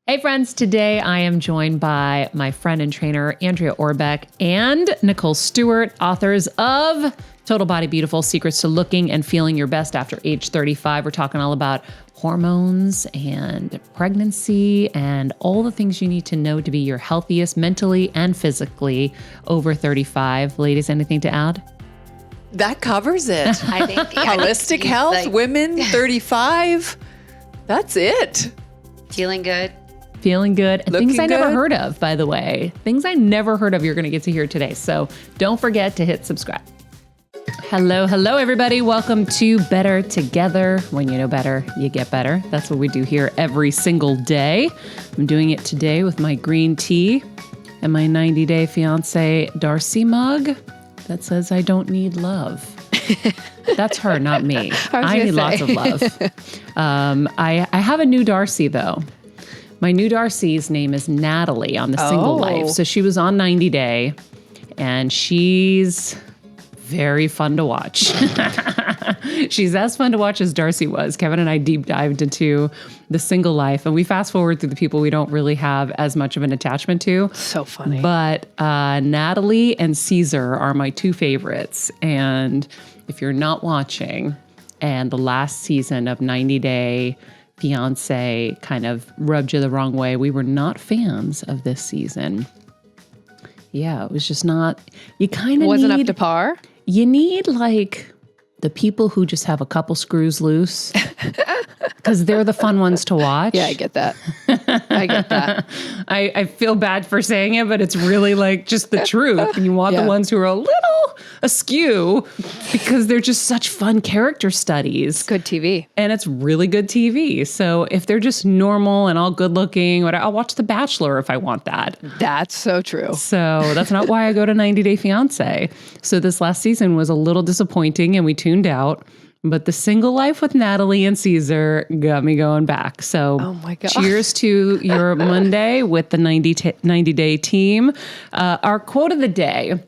Hey friends, today I am joined by my friend and trainer, Andrea Orbeck and Nicole Stuart, authors of Total Body Beautiful, Secrets to Looking and Feeling Your Best After Age 35. We're talking all about hormones and pregnancy and all the things you need to know to be your healthiest mentally and physically over 35. Ladies, anything to add? That covers it. I think Holistic health, women 35. That's it. Feeling good. Feeling good. And Looking things I never good. heard of, by the way. Things I never heard of you're going to get to hear today. So don't forget to hit subscribe. Hello, everybody. Welcome to Better Together. When you know better, you get better. That's what we do here every single day. I'm doing it today with my green tea and my 90-day fiance Darcy mug that says I don't need love. That's her, not me. I need lots of love. I have a new Darcy, though. My new Darcy's name is Natalie on the Single Life. So she was on 90 Day, and she's very fun to watch. She's as fun to watch as Darcy was. Kevin and I deep dived into the Single Life, and we fast forward through the people we don't really have as much of an attachment to. So funny. But Natalie and Caesar are my two favorites. And if you're not watching, and the last season of 90 Day Fiance kind of rubbed you the wrong way, we were not fans of this season. Yeah, it was just not, you kind of Wasn't up to par? You need like the people who just have a couple screws loose because they're the fun ones to watch. Yeah, I get that. I get that. I feel bad for saying it, but it's really like just the truth. And you want the ones who are a little askew because they're just such fun character studies. Good TV. And it's really good TV. So if they're just normal and all good looking, I'll watch The Bachelor if I want that. That's so true. So that's not why I go to 90 Day Fiance. So this last season was a little disappointing and we tuned out. But the Single Life with Natalie and Caesar got me going back. So Oh my God. Cheers to your Monday with the 90 Day team. Our quote of the day: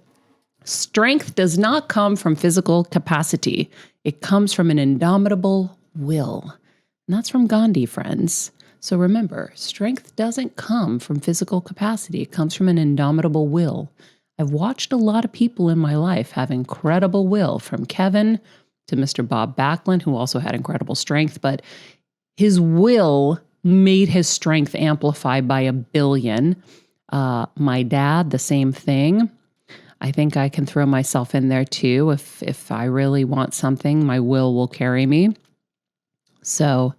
strength does not come from physical capacity. It comes from an indomitable will. And that's from Gandhi, friends. So remember, strength doesn't come from physical capacity. It comes from an indomitable will. I've watched a lot of people in my life have incredible will, from Kevin to Mr. Bob Backlund, who also had incredible strength, but his will made his strength amplify by 1 billion. My dad, the same thing. I think I can throw myself in there too. If I really want something, my will carry me. So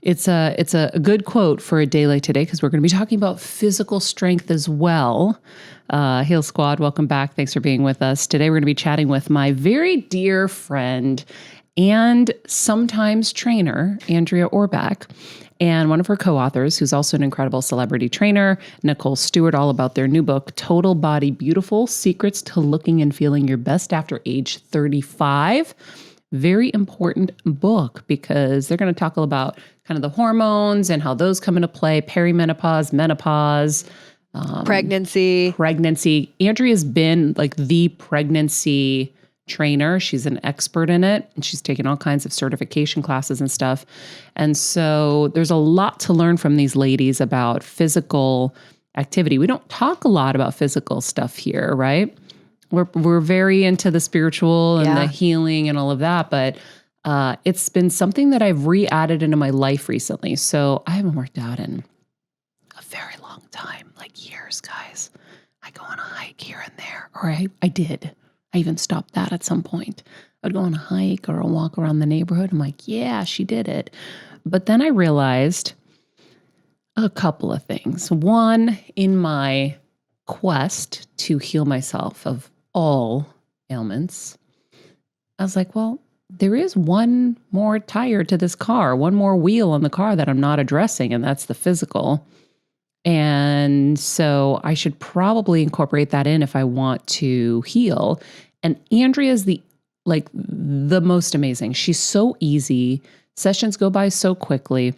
it's a good quote for a day like today because we're going to be talking about physical strength as well. Hail Squad, welcome back. Thanks for being with us. Today we're going to be chatting with my very dear friend and sometimes trainer, Andrea Orbeck, and one of her co-authors, who's also an incredible celebrity trainer, Nicole Stuart, all about their new book, Total Body Beautiful, Secrets to Looking and Feeling Your Best After Age 35. Very important book because they're going to talk about kind of the hormones and how those come into play, perimenopause, menopause, Pregnancy. Andrea's been like the pregnancy trainer. She's an expert in it, and she's taken all kinds of certification classes and stuff. And so there's a lot to learn from these ladies about physical activity. We don't talk a lot about physical stuff here, right? We're very into the spiritual and the healing and all of that, but it's been something that I've re-added into my life recently. So I haven't worked out in a very long time, like years, guys. I go on a hike here and there, or I did. I even stopped that at some point. I'd go on a hike or a walk around the neighborhood. I'm like, yeah, she did it. But then I realized a couple of things. One, in my quest to heal myself of all ailments, I was like, well, there is one more tire to this car, one more wheel on the car that I'm not addressing, and that's the physical. And so I should probably incorporate that in if I want to heal. And Andrea is the most amazing. She's so easy. Sessions go by so quickly.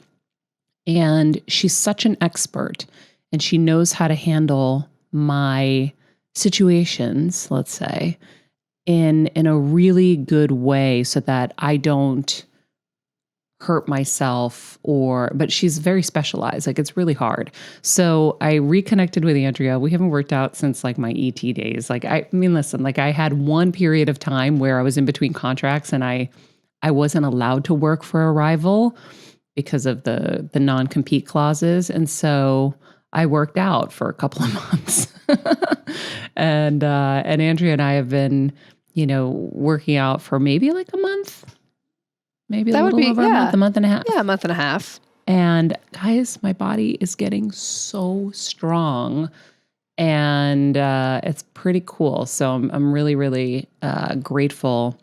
And she's such an expert. And she knows how to handle my situations, let's say, in a really good way so that I don't hurt myself but she's very specialized. Like it's really hard. So I reconnected with Andrea. We haven't worked out since like my ET days. Like, I mean, listen, like I had one period of time where I was in between contracts and I wasn't allowed to work for a rival because of the non-compete clauses. And so I worked out for a couple of months. And Andrea and I have been, working out for maybe like a month, maybe a little over a month and a half. Yeah, a month and a half. And guys, my body is getting so strong, and it's pretty cool. So I'm really, really grateful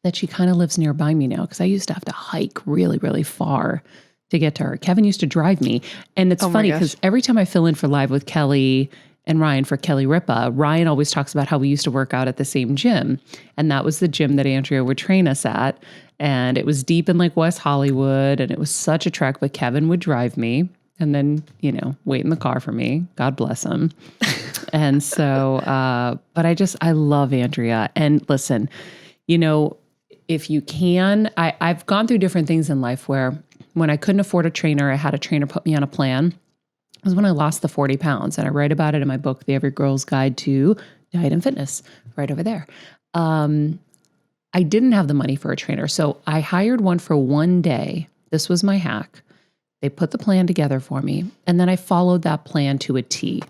that she kind of lives nearby me now, because I used to have to hike really, really far to get to her. Kevin used to drive me. And it's funny because every time I fill in for Live with Kelly and Ryan for Kelly Ripa, Ryan always talks about how we used to work out at the same gym. And that was the gym that Andrea would train us at. And it was deep in like West Hollywood, and it was such a trek, but Kevin would drive me and then, wait in the car for me. God bless him. And so, but I love Andrea. And listen, if you can, I've gone through different things in life where when I couldn't afford a trainer, I had a trainer put me on a plan. It was when I lost the 40 pounds. And I write about it in my book, The Every Girl's Guide to Diet and Fitness, right over there. I didn't have the money for a trainer. So I hired one for one day. This was my hack. They put the plan together for me. And then I followed that plan to a T.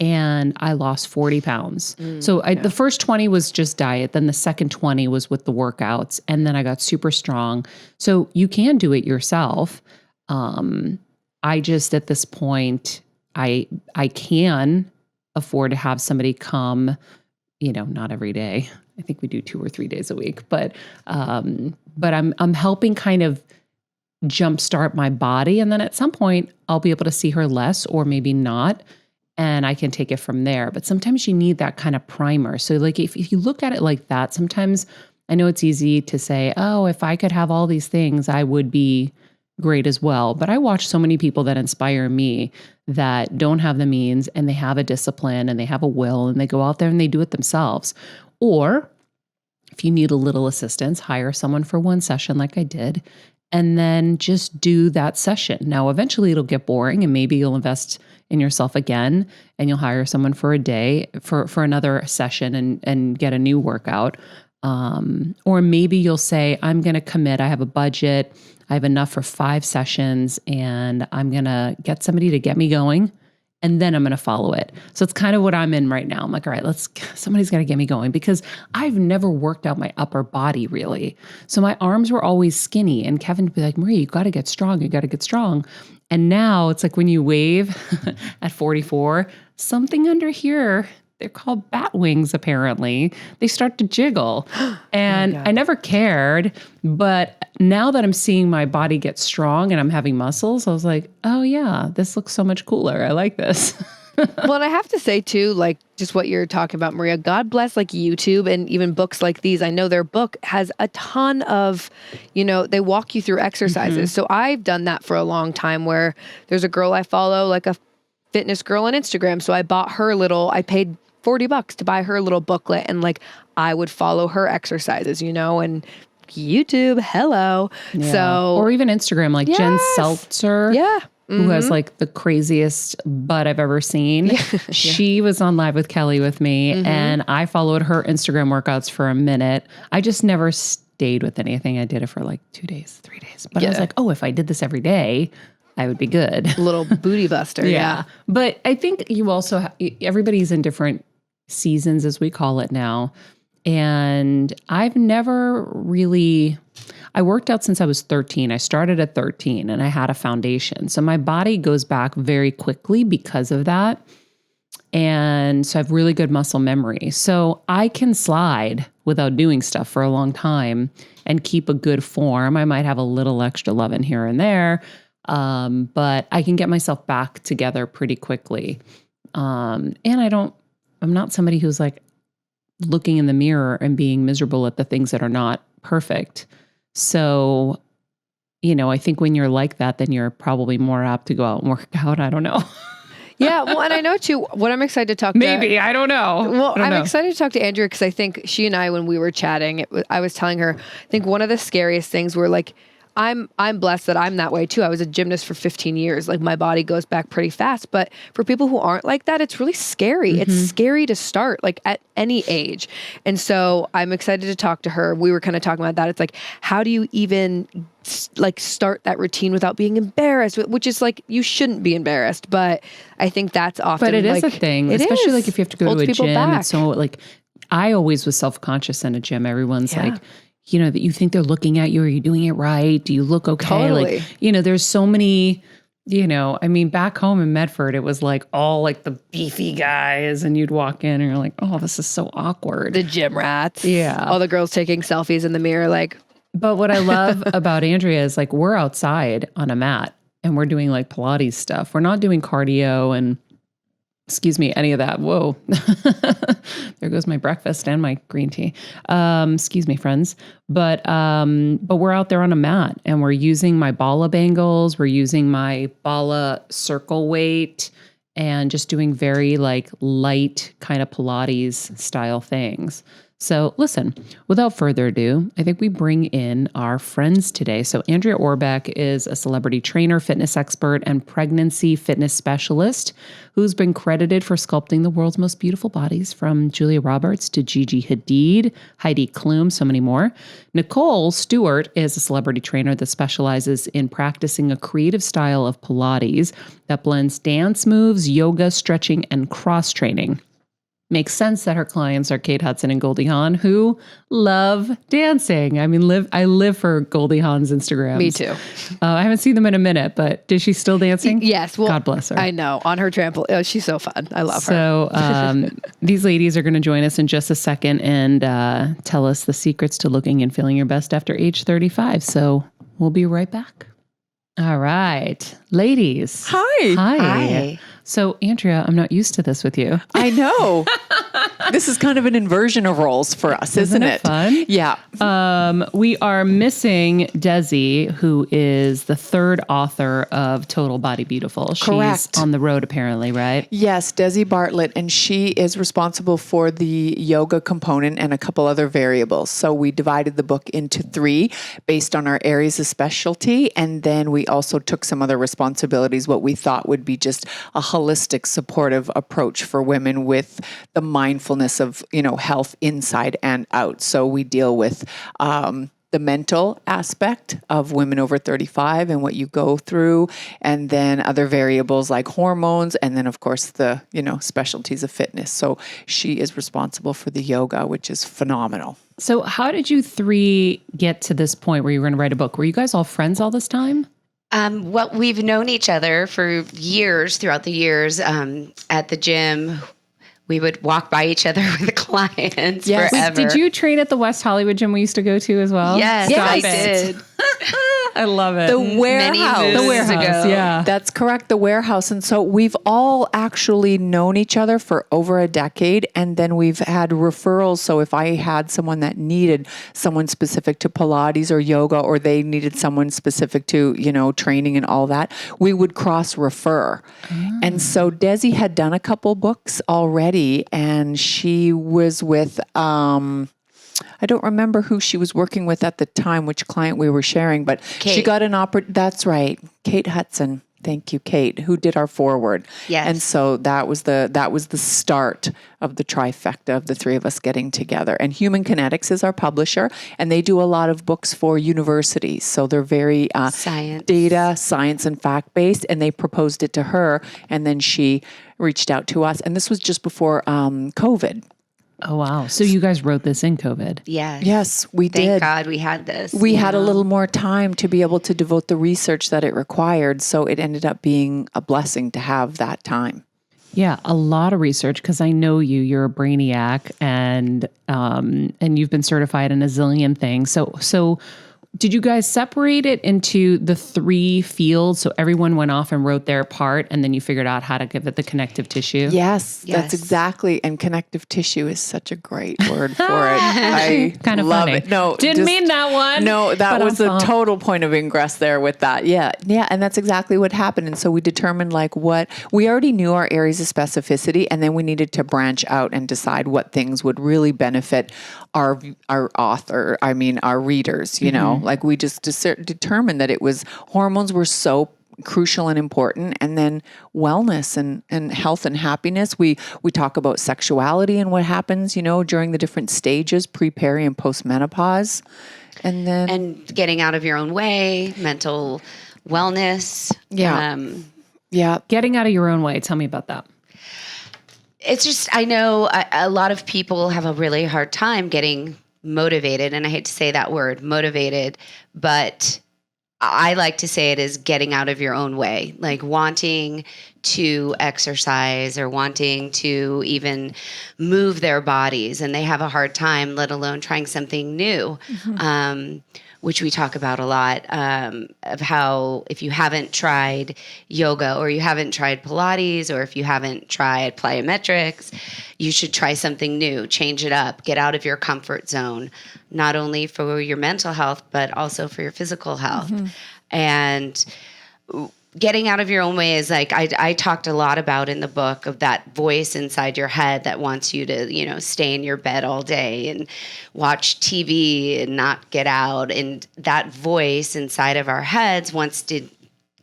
And I lost 40 pounds. The first 20 was just diet. Then the second 20 was with the workouts. And then I got super strong. So you can do it yourself. I just, at this point, I can afford to have somebody come, not every day. I think we do 2 or 3 days a week, but I'm helping kind of jumpstart my body. And then at some point I'll be able to see her less or maybe not. And I can take it from there. But sometimes you need that kind of primer. So like if you look at it like that, sometimes I know it's easy to say, oh, if I could have all these things, I would be great as well. But I watch so many people that inspire me that don't have the means, and they have a discipline and they have a will, and they go out there and they do it themselves. Or if you need a little assistance, hire someone for one session like I did, and then just do that session. Now, eventually it'll get boring, and maybe you'll invest in yourself again, and you'll hire someone for a day for another session and get a new workout. Or maybe you'll say, I'm going to commit. I have a budget. I have enough for 5 sessions, and I'm going to get somebody to get me going, and then I'm going to follow it. So it's kind of what I'm in right now. I'm like, all right, somebody's got to get me going, because I've never worked out my upper body really. So my arms were always skinny, and Kevin would be like, Marie, you got to get strong. You got to get strong. And now it's like when you wave at 44, something under here, they're called bat wings, apparently. They start to jiggle. And I never cared. But now that I'm seeing my body get strong and I'm having muscles, I was like, oh yeah, this looks so much cooler. I like this. Well, and I have to say too, like just what you're talking about, Maria, God bless like YouTube and even books like these. I know their book has a ton of, they walk you through exercises. Mm-hmm. So I've done that for a long time, where there's a girl I follow, like a fitness girl on Instagram. So I I paid $40 to buy her little booklet, and like I would follow her exercises, and YouTube, hello. Yeah. So, or even Instagram, like Jen Seltzer. Yeah. Who has like the craziest butt I've ever seen. She was on Live with Kelly with me, and I followed her Instagram workouts for a minute. I just never stayed with anything. I did it for like 2 days, 3 days. But I was like, oh, if I did this every day, I would be good. Little booty buster. Yeah. But I think you also, everybody's in different seasons, as we call it now. And I've never really, I worked out since I was 13. I started at 13 and I had a foundation. So my body goes back very quickly because of that. And so I have really good muscle memory. So I can slide without doing stuff for a long time and keep a good form. I might have a little extra loving here and there, but I can get myself back together pretty quickly. And I'm not somebody who's like looking in the mirror and being miserable at the things that are not perfect. So, I think when you're like that, then you're probably more apt to go out and work out. I don't know. Yeah. Well, and I know too, what I'm excited to talk Maybe, I don't know. Well, I'm excited to talk to Andrea, because I think she and I, when we were chatting, I was telling her, I think one of the scariest things were like, I'm blessed that I'm that way too. I was a gymnast for 15 years. Like my body goes back pretty fast. But for people who aren't like that, it's really scary. It's scary to start like at any age. And so I'm excited to talk to her. We were kind of talking about that. It's like, how do you even like start that routine without being embarrassed? Which is like, you shouldn't be embarrassed. But I think that's often But it is like, a thing, especially like if you have to go to a gym. It's so like, I always was self-conscious in a gym. Everyone's like, you know, that you think they're looking at you. Are you doing it right? Do you look okay? Totally. Like, you know, there's so many, you know, I mean, back home in Medford, it was like all like the beefy guys and you'd walk in and you're like, oh, this is so awkward. The gym rats. Yeah. All the girls taking selfies in the mirror like. But what I love about Andrea is like, we're outside on a mat and we're doing like Pilates stuff. We're not doing cardio and any of that. Whoa. There goes my breakfast and my green tea. Excuse me, friends. But we're out there on a mat and we're using my Bala bangles. We're using my Bala circle weight and just doing very like light kind of Pilates style things. So listen, without further ado, I think we bring in our friends today. So Andrea Orbeck is a celebrity trainer, fitness expert, and pregnancy fitness specialist who's been credited for sculpting the world's most beautiful bodies, from Julia Roberts to Gigi Hadid, Heidi Klum, so many more. Nicole Stuart is a celebrity trainer that specializes in practicing a creative style of Pilates that blends dance moves, yoga, stretching, and cross-training. Makes sense that her clients are Kate Hudson and Goldie Hawn, who love dancing. I mean, I live for Goldie Hawn's Instagram. Me too. I haven't seen them in a minute, but is she still dancing? Yes. Well, God bless her. I know. On her trampoline. Oh, she's so fun. I love her. So these ladies are going to join us in just a second and tell us the secrets to looking and feeling your best after age 35. So we'll be right back. All right. Ladies. Hi. Hi. So, Andrea, I'm not used to this with you. I know. This is kind of an inversion of roles for us, isn't it? Fun? Yeah. We are missing Desi, who is the third author of Total Body Beautiful. Correct. She's on the road, apparently, right? Yes, Desi Bartlett, and she is responsible for the yoga component and a couple other variables. So we divided the book into 3 based on our areas of specialty, and then we also took some other responsibilities, what we thought would be just a holistic, supportive approach for women with the mindfulness of, you know, health inside and out. So we deal with the mental aspect of women over 35 and what you go through, and then other variables like hormones, and then of course the, you know, specialties of fitness. So she is responsible for the yoga, which is phenomenal. So how did you 3 get to this point where you were going to write a book? Were you guys all friends all this time? Well, we've known each other for years, throughout the years, at the gym. We would walk by each other with clients forever. Did you train at the West Hollywood gym we used to go to as well? Yes, I did. I love it. The warehouse. The warehouse, yeah. That's correct, the warehouse. And so we've all actually known each other for over a decade, and then we've had referrals. So if I had someone that needed someone specific to Pilates or yoga, or they needed someone specific to, you know, training and all that, we would cross-refer. And so Desi had done a couple books already, and she was with... I don't remember who she was working with at the time, which client we were sharing, but Kate. She got an that's right. Kate Hudson. Thank you, Kate, who did our foreword. Yes. And so that was the start of the trifecta of the 3 of us getting together. And Human Kinetics is our publisher, and they do a lot of books for universities. So they're very data, science, and fact-based, and they proposed it to her, and then she reached out to us. And this was just before COVID. Oh, wow. So you guys wrote this in COVID? Yes. Yes, we did. Thank God we had this. We had a little more time to be able to devote the research that it required. So it ended up being a blessing to have that time. Yeah, a lot of research, because I know you're a brainiac, and you've been certified in a zillion things. So did you guys separate it into the 3 fields? So everyone went off and wrote their part, and then you figured out how to give it the connective tissue? Yes, that's exactly. And connective tissue is such a great word for it. I kind of love funny. it. No, didn't mean that one. No, that was the total point of ingress there with that. Yeah. And that's exactly what happened. And so we determined we already knew our areas of specificity, and then we needed to branch out and decide what things would really benefit our readers, you know. Like we just determined that hormones were so crucial and important, and then wellness and health and happiness. We talk about sexuality and what happens, during the different stages, pre-peri and post-menopause. And getting out of your own way, mental wellness. Yeah. Getting out of your own way. Tell me about that. It's just, I know a lot of people have a really hard time getting motivated, and I hate to say that word, motivated, but I like to say it is getting out of your own way, like wanting to exercise or wanting to even move their bodies, and they have a hard time, let alone trying something new, which we talk about a lot, of how if you haven't tried yoga or you haven't tried Pilates or if you haven't tried plyometrics, you should try something new, change it up, get out of your comfort zone, not only for your mental health, but also for your physical health. And getting out of your own way is like, I talked a lot about in the book of that voice inside your head that wants you to, stay in your bed all day and watch TV and not get out. And that voice inside of our heads wants to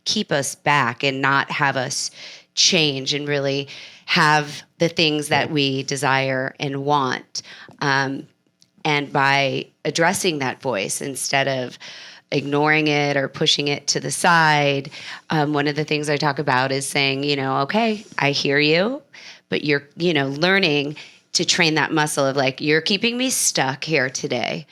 keep us back and not have us change and really have the things that we desire and want. And by addressing that voice instead of ignoring it or pushing it to the side. One of the things I talk about is saying, okay, I hear you, but you're, learning to train that muscle of like, you're keeping me stuck here today.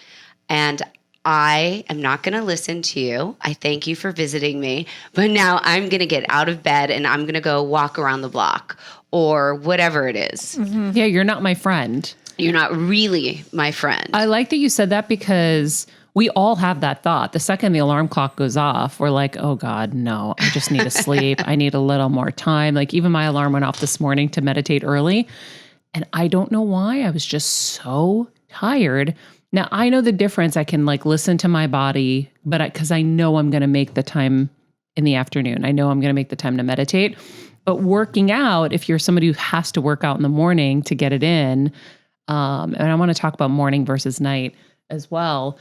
And I am not going to listen to you. I thank you for visiting me, but now I'm going to get out of bed and I'm going to go walk around the block or whatever it is. Yeah, you're not my friend. You're not really my friend. I like that you said that because we all have that thought. The second the alarm clock goes off, we're like, oh God, no, I just need to sleep. I need a little more time. Like even my alarm went off this morning to meditate early. And I don't know why. I was just so tired. Now I know the difference. I can like listen to my body, but because I know I'm going to make the time in the afternoon. I know I'm going to make the time to meditate. But working out, if you're somebody who has to work out in the morning to get it in, and I want to talk about morning versus night as well.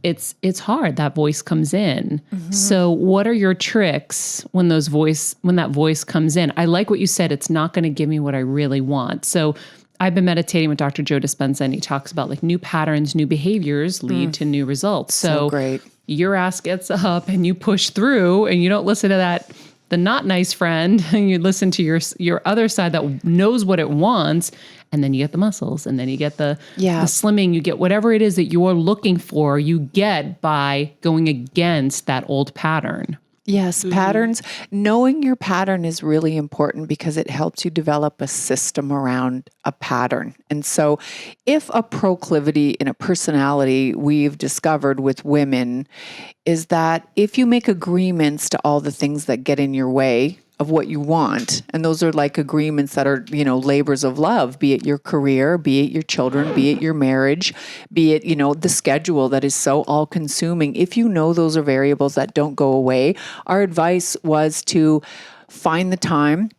It's hard. That voice comes in. So what are your tricks when that voice comes in? I like what you said. It's not going to give me what I really want. So I've been meditating with Dr. Joe Dispenza, and he talks about like new patterns, new behaviors lead to new results. So great. Your ass gets up and you push through and you don't listen to the not nice friend, and you listen to your other side that knows what it wants. And then you get the muscles, and then you get the slimming, you get whatever it is that you're looking for, you get by going against that old pattern. Yes, patterns. Knowing your pattern is really important because it helps you develop a system around a pattern. And so if a proclivity in a personality we've discovered with women is that if you make agreements to all the things that get in your way of what you want, and those are like agreements that are, labors of love, be it your career, be it your children, be it your marriage, be it, the schedule that is so all consuming. If you know those are variables that don't go away, our advice was to find the time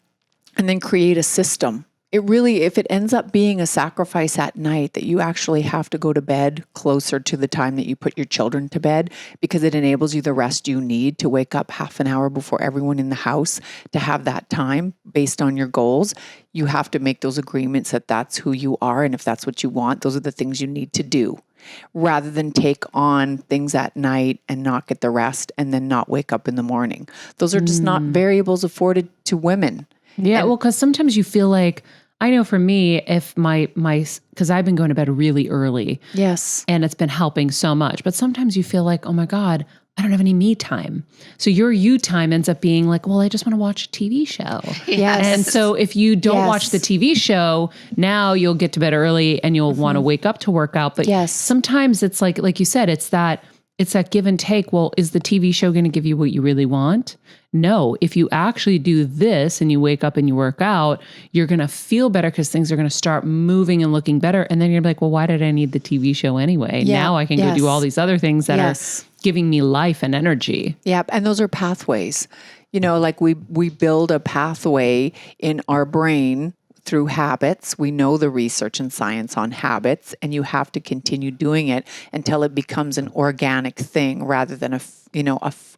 and then create a system. If it ends up being a sacrifice at night that you actually have to go to bed closer to the time that you put your children to bed because it enables you the rest you need to wake up half an hour before everyone in the house to have that time based on your goals, you have to make those agreements that that's who you are. And if that's what you want, those are the things you need to do rather than take on things at night and not get the rest and then not wake up in the morning. Those are just not variables afforded to women. Yeah, well, because sometimes you feel like, I know for me, if because I've been going to bed really early. Yes. And it's been helping so much. But sometimes you feel like, oh my God, I don't have any me time. So your you time ends up being like, well, I just want to watch a TV show. Yes. And so if you don't watch the TV show, now you'll get to bed early and you'll want to wake up to work out. But sometimes it's like you said, it's that give and take. Well, is the TV show going to give you what you really want? No. If you actually do this and you wake up and you work out, you're going to feel better because things are going to start moving and looking better. And then you're like, well, why did I need the TV show anyway? Yeah. Now I can go do all these other things that are giving me life and energy. Yeah. And those are pathways. Like we build a pathway in our brain through habits. We know the research and science on habits, and you have to continue doing it until it becomes an organic thing rather than a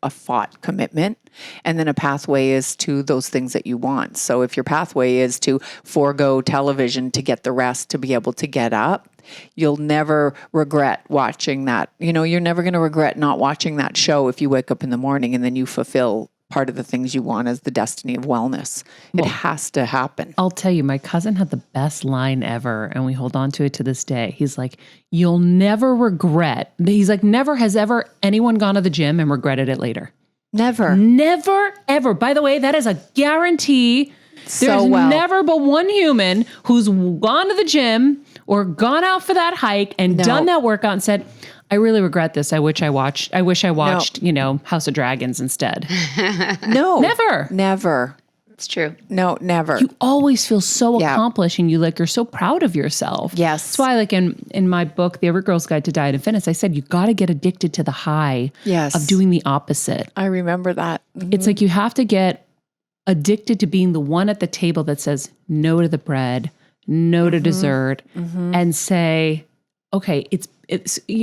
fought commitment. And then a pathway is to those things that you want. So if your pathway is to forego television to get the rest to be able to get up, you'll never regret watching that. You're never going to regret not watching that show if you wake up in the morning and then you fulfill part of the things you want as the destiny of wellness. It has to happen. I'll tell you, my cousin had the best line ever, and we hold on to it to this day. He's like, you'll never regret. He's like, never has ever anyone gone to the gym and regretted it later. Never. Never, ever. By the way, that is a guarantee. There's never but one human who's gone to the gym or gone out for that hike and done that workout and said, I really regret this. I wish I watched, House of Dragons instead. No. Never. It's true. No, never. You always feel so accomplished and you're so proud of yourself. Yes. That's why in my book, The Every Girl's Guide to Diet and Fitness, I said, you got to get addicted to the high of doing the opposite. I remember that. Mm-hmm. It's like you have to get addicted to being the one at the table that says no to the bread, no to dessert, and say, okay,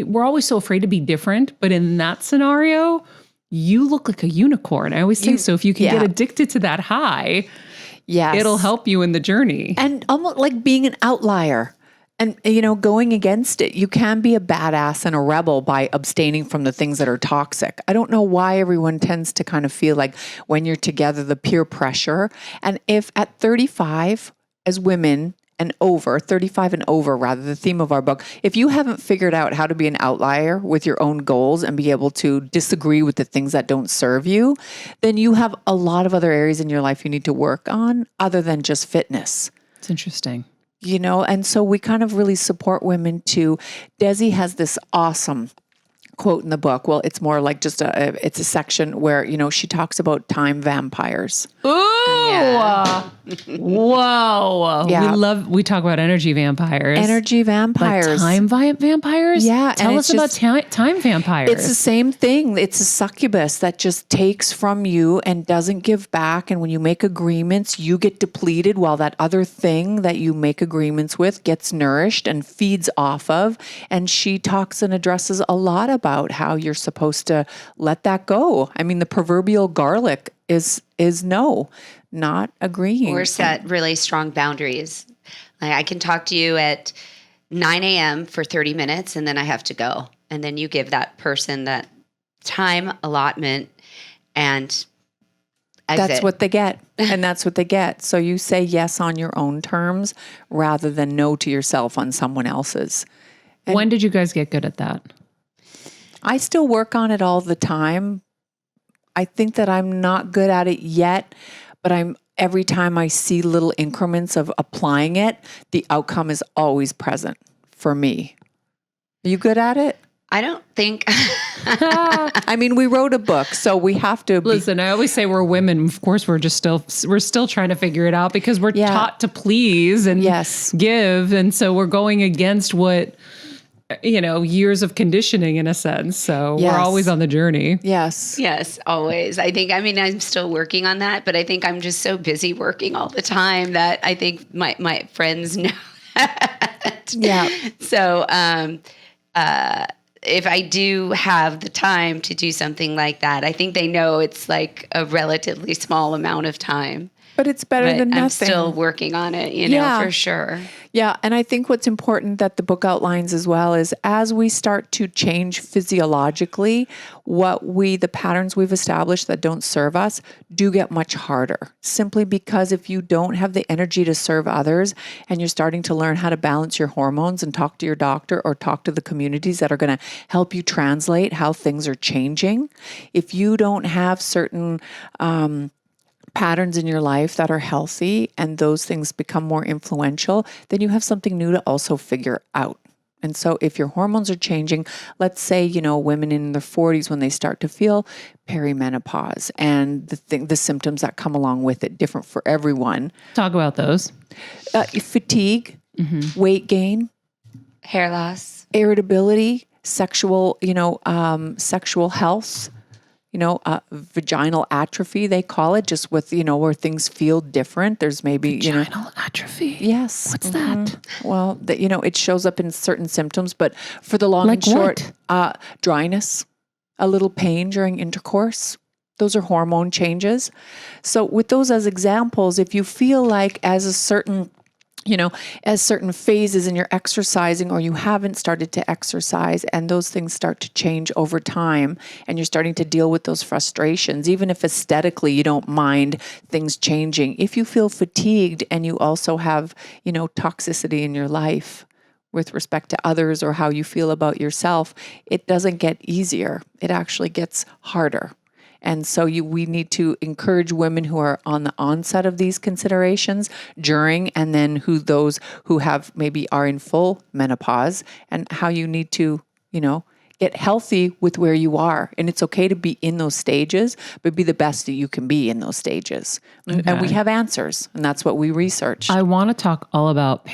we're always so afraid to be different, but in that scenario, you look like a unicorn. I always say, so if you can get addicted to that high, it'll help you in the journey. And almost like being an outlier and, going against it. You can be a badass and a rebel by abstaining from the things that are toxic. I don't know why everyone tends to kind of feel like when you're together, the peer pressure. And if at 35 as women, and over, 35 and over, rather, the theme of our book. If you haven't figured out how to be an outlier with your own goals and be able to disagree with the things that don't serve you, then you have a lot of other areas in your life you need to work on other than just fitness. It's interesting. And so we kind of really support women too. Desi has this awesome quote in the book. Well, it's more like just it's a section where, she talks about time vampires. Ooh. Yeah. Whoa. Yeah. We talk about energy vampires. Energy vampires. Like time vampires? Yeah. Tell us about time vampires. It's the same thing. It's a succubus that just takes from you and doesn't give back. And when you make agreements, you get depleted while that other thing that you make agreements with gets nourished and feeds off of. And she talks and addresses a lot about how you're supposed to let that go. I mean, the proverbial garlic is no, not agreeing. Or set really strong boundaries. Like, I can talk to you at 9 a.m. for 30 minutes and then I have to go. And then you give that person that time allotment and exit. That's what they get. And that's what they get. So you say yes on your own terms rather than no to yourself on someone else's. And when did you guys get good at that? I still work on it all the time. I think that I'm not good at it yet, but every time I see little increments of applying it, the outcome is always present for me. Are you good at it? I don't think. I mean, we wrote a book, so we have to. Listen, I always say we're women. Of course, we're still trying to figure it out because we're taught to please and give, and so we're going against what. Years of conditioning in a sense. So we're always on the journey. Yes. Yes, always. I'm still working on that, but I think I'm just so busy working all the time that I think my friends know that. Yeah. So if I do have the time to do something like that, I think they know it's like a relatively small amount of time. But it's better than nothing. I'm still working on it, for sure. Yeah. And I think what's important that the book outlines as well is as we start to change physiologically, the patterns we've established that don't serve us do get much harder. Simply because if you don't have the energy to serve others and you're starting to learn how to balance your hormones and talk to your doctor or talk to the communities that are going to help you translate how things are changing, if you don't have certain patterns in your life that are healthy and those things become more influential, then you have something new to also figure out. And so if your hormones are changing, let's say, women in their 40s when they start to feel perimenopause and the symptoms that come along with it, different for everyone. Talk about those. Fatigue, weight gain, hair loss, irritability, sexual health, vaginal atrophy, they call it, just with, where things feel different. There's maybe, vaginal atrophy. atrophy? Yes. What's that? Well, it shows up in certain symptoms, but for the long and Like short, dryness, a little pain during intercourse. Those are hormone changes. So with those as examples, if you feel like as certain phases in your exercising, or you haven't started to exercise and those things start to change over time and you're starting to deal with those frustrations, even if aesthetically you don't mind things changing, if you feel fatigued and you also have, toxicity in your life with respect to others or how you feel about yourself, it doesn't get easier. It actually gets harder. And so we need to encourage women who are on the onset of these considerations, during, and then those who have maybe are in full menopause, and how you need to, get healthy with where you are. And it's okay to be in those stages, but be the best that you can be in those stages. Okay. And we have answers, and that's what we research. I want to talk all about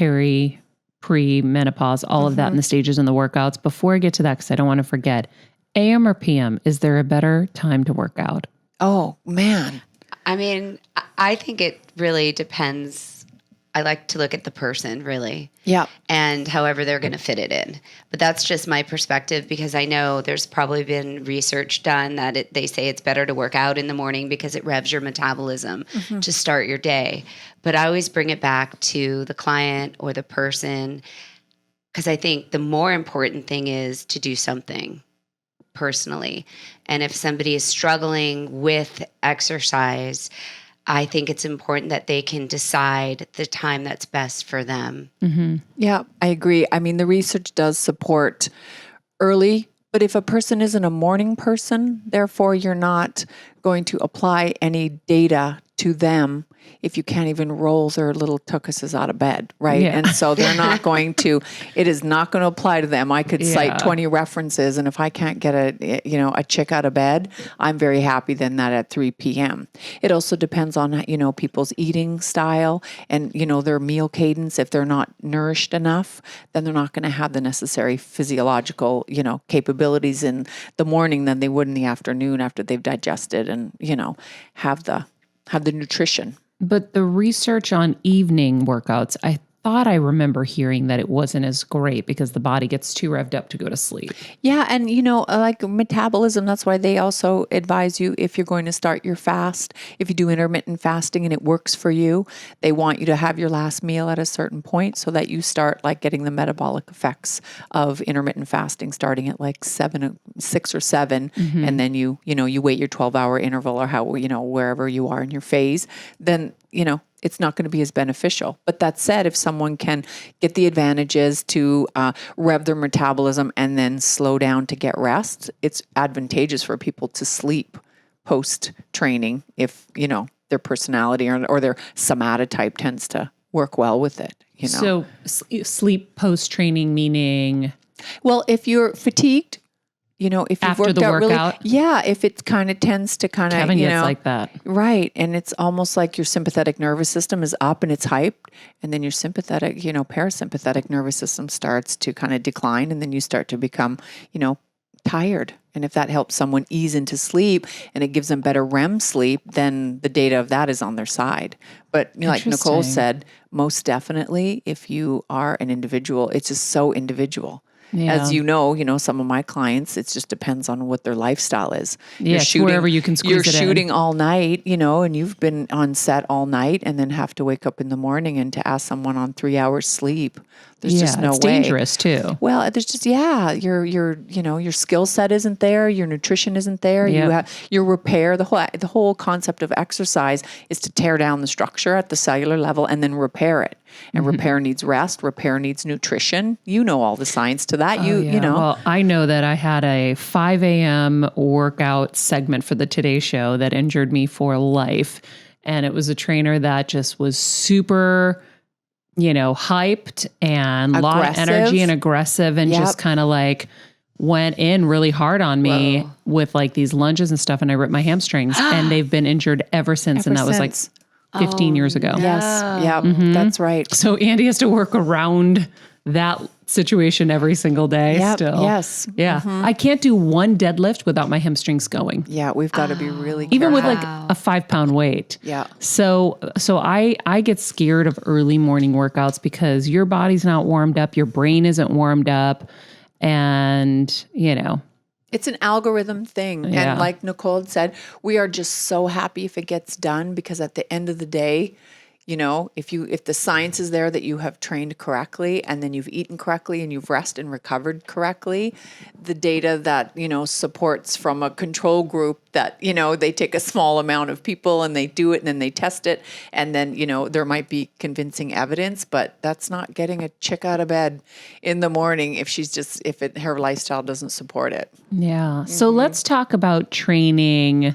pre-menopause, all of that in the stages and the workouts. Before I get to that, because I don't want to forget, AM or PM, is there a better time to work out? Oh, man. I mean, I think it really depends. I like to look at the person, really. Yeah. And however they're going to fit it in. But that's just my perspective, because I know there's probably been research done that they say it's better to work out in the morning because it revs your metabolism to start your day. But I always bring it back to the client or the person, because I think the more important thing is to do something personally. And if somebody is struggling with exercise, I think it's important that they can decide the time that's best for them. Mm-hmm. Yeah, I agree. I mean, the research does support early, but if a person isn't a morning person, therefore you're not going to apply any data to them if you can't even roll their little tuchuses out of bed, right? Yeah. And so they're not going to, it is not going to apply to them. I could cite 20 references, and if I can't get a chick out of bed, I'm very happy then that at 3 p.m. It also depends on, people's eating style and, their meal cadence. If they're not nourished enough, then they're not going to have the necessary physiological, capabilities in the morning than they would in the afternoon after they've digested and, have the nutrition. But the research on evening workouts, I thought I remember hearing that it wasn't as great because the body gets too revved up to go to sleep. Yeah. And, like metabolism, that's why they also advise you, if you're going to start your fast, if you do intermittent fasting and it works for you, they want you to have your last meal at a certain point so that you start like getting the metabolic effects of intermittent fasting starting at like 6 or 7. Mm-hmm. And then you wait your 12-hour interval or wherever you are in your phase, then, it's not going to be as beneficial. But that said, if someone can get the advantages to rev their metabolism and then slow down to get rest, it's advantageous for people to sleep post-training if, their personality or their somatotype tends to work well with it. So sleep post-training meaning? Well, if you're fatigued, if you've after worked the out workout? if it kind of tends to Kevin gets like that. Right. And it's almost like your sympathetic nervous system is up and it's hyped. And then your sympathetic, parasympathetic nervous system starts to kind of decline. And then you start to become, tired. And if that helps someone ease into sleep and it gives them better REM sleep, then the data of that is on their side. But like Nicole said, most definitely, if you are an individual, it's just so individual. Yeah. As some of my clients, it just depends on what their lifestyle is. Yeah, wherever you can squeeze it in. You're shooting all night, and you've been on set all night and then have to wake up in the morning and to ask someone on 3 hours sleep. There's just no way. It's dangerous too. Well, there's just, your skill set isn't there. Your nutrition isn't there. Yep. You have your repair. The whole concept of exercise is to tear down the structure at the cellular level and then repair it. And repair needs rest. Repair needs nutrition. You know all the science to that. You know. Well, I know that I had a 5 a.m. workout segment for the Today Show that injured me for life. And it was a trainer that just was super, hyped and a lot of energy and aggressive and just kind of like went in really hard on me with like these lunges and stuff. And I ripped my hamstrings and they've been injured ever since. And that was like 15 years ago. Yes. Yeah, that's right. So Andy has to work around that situation every single day Yep, still. yes. Yeah. I can't do one deadlift without my hamstrings going. Yeah, we've got to be really careful. Even with like a 5-pound weight. Yeah. So I get scared of early morning workouts because your body's not warmed up, your brain isn't warmed up, and It's an algorithm thing. Yeah. And like Nicole had said, we are just so happy if it gets done, because at the end of the day, if the science is there that you have trained correctly, and then you've eaten correctly, and you've rested and recovered correctly, the data that, supports from a control group that, they take a small amount of people and they do it and then they test it. And then, there might be convincing evidence, but that's not getting a chick out of bed in the morning if her lifestyle doesn't support it. Yeah. So let's talk about training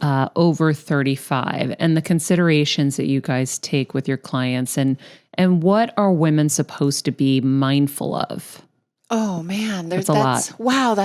over 35 and the considerations that you guys take with your clients, and what are women supposed to be mindful of? Oh man, That's a lot. Wow,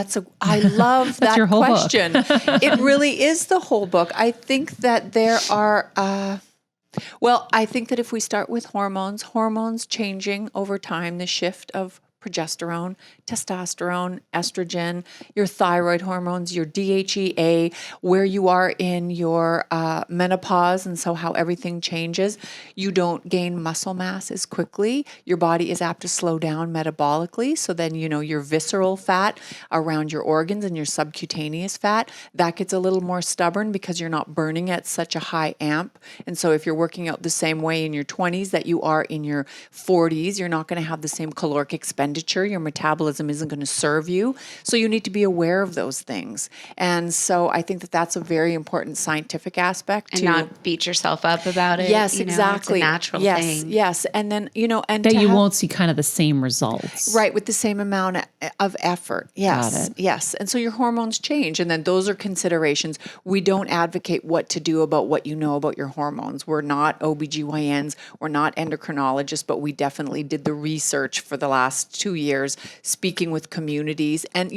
I love that your whole question. It really is the whole book. I think that there are I think that if we start with hormones changing over time, the shift of progesterone, testosterone, estrogen, your thyroid hormones, your DHEA, where you are in your menopause, and so how everything changes. You don't gain muscle mass as quickly. Your body is apt to slow down metabolically. So then, your visceral fat around your organs and your subcutaneous fat, that gets a little more stubborn because you're not burning at such a high amp. And so if you're working out the same way in your 20s that you are in your 40s, you're not going to have the same caloric expenditure. Your metabolism isn't going to serve you. So you need to be aware of those things. And so I think that that's a very important scientific aspect. And not beat yourself up about it. Yes, exactly. It's a natural thing. Yes. And then, and that you won't see kind of the same results. Right. With the same amount of effort. Yes. Got it. Yes. And so your hormones change. And then those are considerations. We don't advocate what to do about what you know about your hormones. We're not OBGYNs. We're not endocrinologists, but we definitely did the research for the last 2 years, speaking with communities, and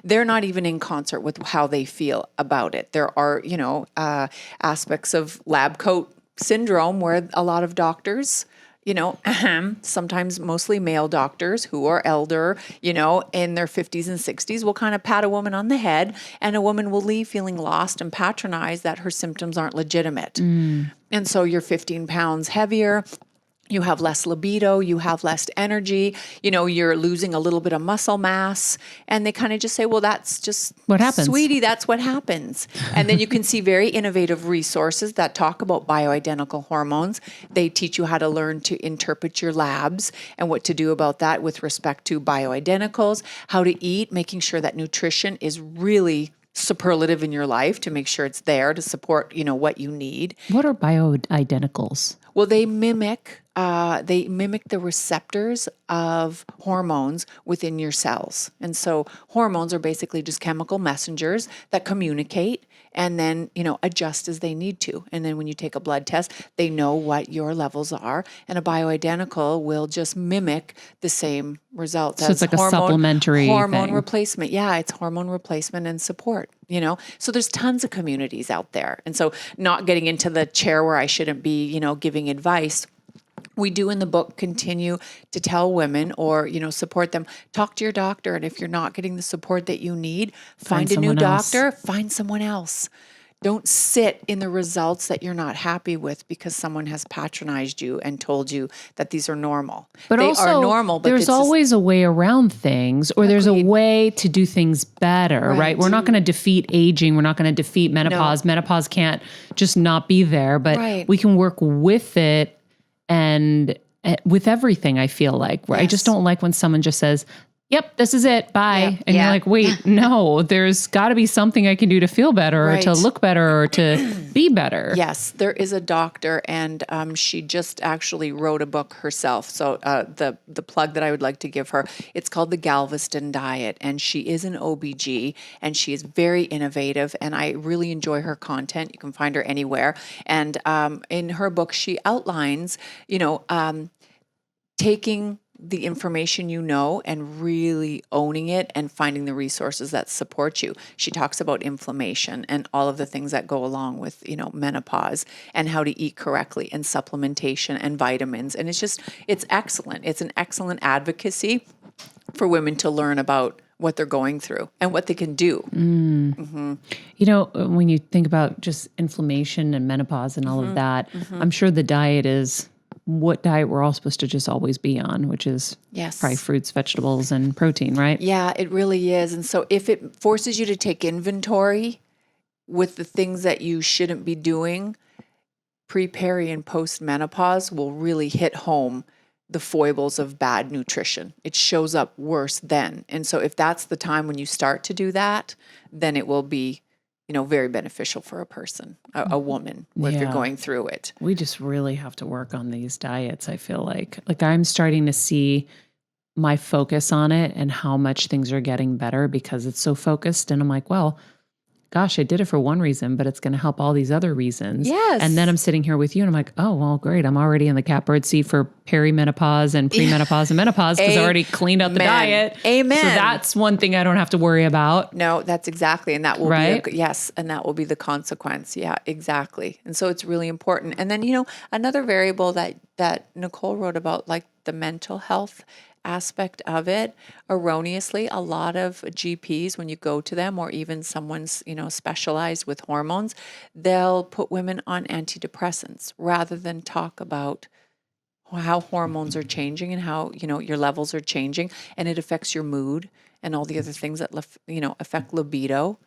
they're not even in concert with how they feel about it. There are aspects of lab coat syndrome where a lot of doctors, sometimes mostly male doctors who are elder, in their 50s and 60s, will kind of pat a woman on the head, and a woman will leave feeling lost and patronized that her symptoms aren't legitimate. And so you're 15 pounds heavier. You have less libido, you have less energy, you're losing a little bit of muscle mass. And they kind of just say, well, that's just what happens. Sweetie, that's what happens. And then you can see very innovative resources that talk about bioidentical hormones. They teach you how to learn to interpret your labs and what to do about that with respect to bioidenticals, how to eat, making sure that nutrition is really superlative in your life to make sure it's there to support, what you need. What are bioidenticals? Well, they mimic the receptors of hormones within your cells. And so hormones are basically just chemical messengers that communicate and then, adjust as they need to. And then when you take a blood test, they know what your levels are. And a bioidentical will just mimic the same results. So it's like a supplementary hormone thing. replacement. Yeah, it's hormone replacement and support. So there's tons of communities out there. And so not getting into the chair where I shouldn't be, giving advice. We do in the book continue to tell women or, support them, talk to your doctor. And if you're not getting the support that you need, find a new doctor, find someone else. Don't sit in the results that you're not happy with because someone has patronized you and told you that these are normal. But they also, are normal. But there's always a way around things, or there's a way to do things better, right? We're not going to defeat aging. We're not going to defeat menopause. No. Menopause can't just not be there, but we can work with it and with everything, I feel like. Yes. I just don't like when someone just says, yep, this is it. Bye. Yep. And you're like, wait, no, there's got to be something I can do to feel better or to look better or to be better. Yes, there is a doctor, and she just actually wrote a book herself. So the plug that I would like to give her, it's called The Galveston Diet, and she is an OBG, and she is very innovative, and I really enjoy her content. You can find her anywhere. And in her book, she outlines, taking the information you know and really owning it and finding the resources that support you. She talks about inflammation and all of the things that go along with, menopause and how to eat correctly and supplementation and vitamins. And it's excellent. It's an excellent advocacy for women to learn about what they're going through and what they can do. When you think about just inflammation and menopause and all of that, I'm sure the diet is what diet we're all supposed to just always be on, which is probably fruits, vegetables, and protein, right? Yeah, it really is. And so if it forces you to take inventory with the things that you shouldn't be doing, pre-peri and post-menopause will really hit home the foibles of bad nutrition. It shows up worse then. And so if that's the time when you start to do that, then it will be very beneficial for a person, a woman, if you're going through it. We just really have to work on these diets, I feel like. Like I'm starting to see my focus on it and how much things are getting better because it's so focused. And I'm like, well, gosh, I did it for one reason, but it's going to help all these other reasons. Yes. And then I'm sitting here with you and I'm like, oh, well, great. I'm already in the catbird seat for perimenopause and premenopause and menopause because I already cleaned out the diet. Amen. So that's one thing I don't have to worry about. No, that's exactly. And that will Right? be, and that will be the consequence. Yeah, exactly. And so it's really important. And then, another variable that Nicole wrote about, like the mental health aspect of it, erroneously, a lot of GPs, when you go to them, or even someone's, specialized with hormones, they'll put women on antidepressants rather than talk about how hormones are changing and how, your levels are changing and it affects your mood and all the other things that, affect libido.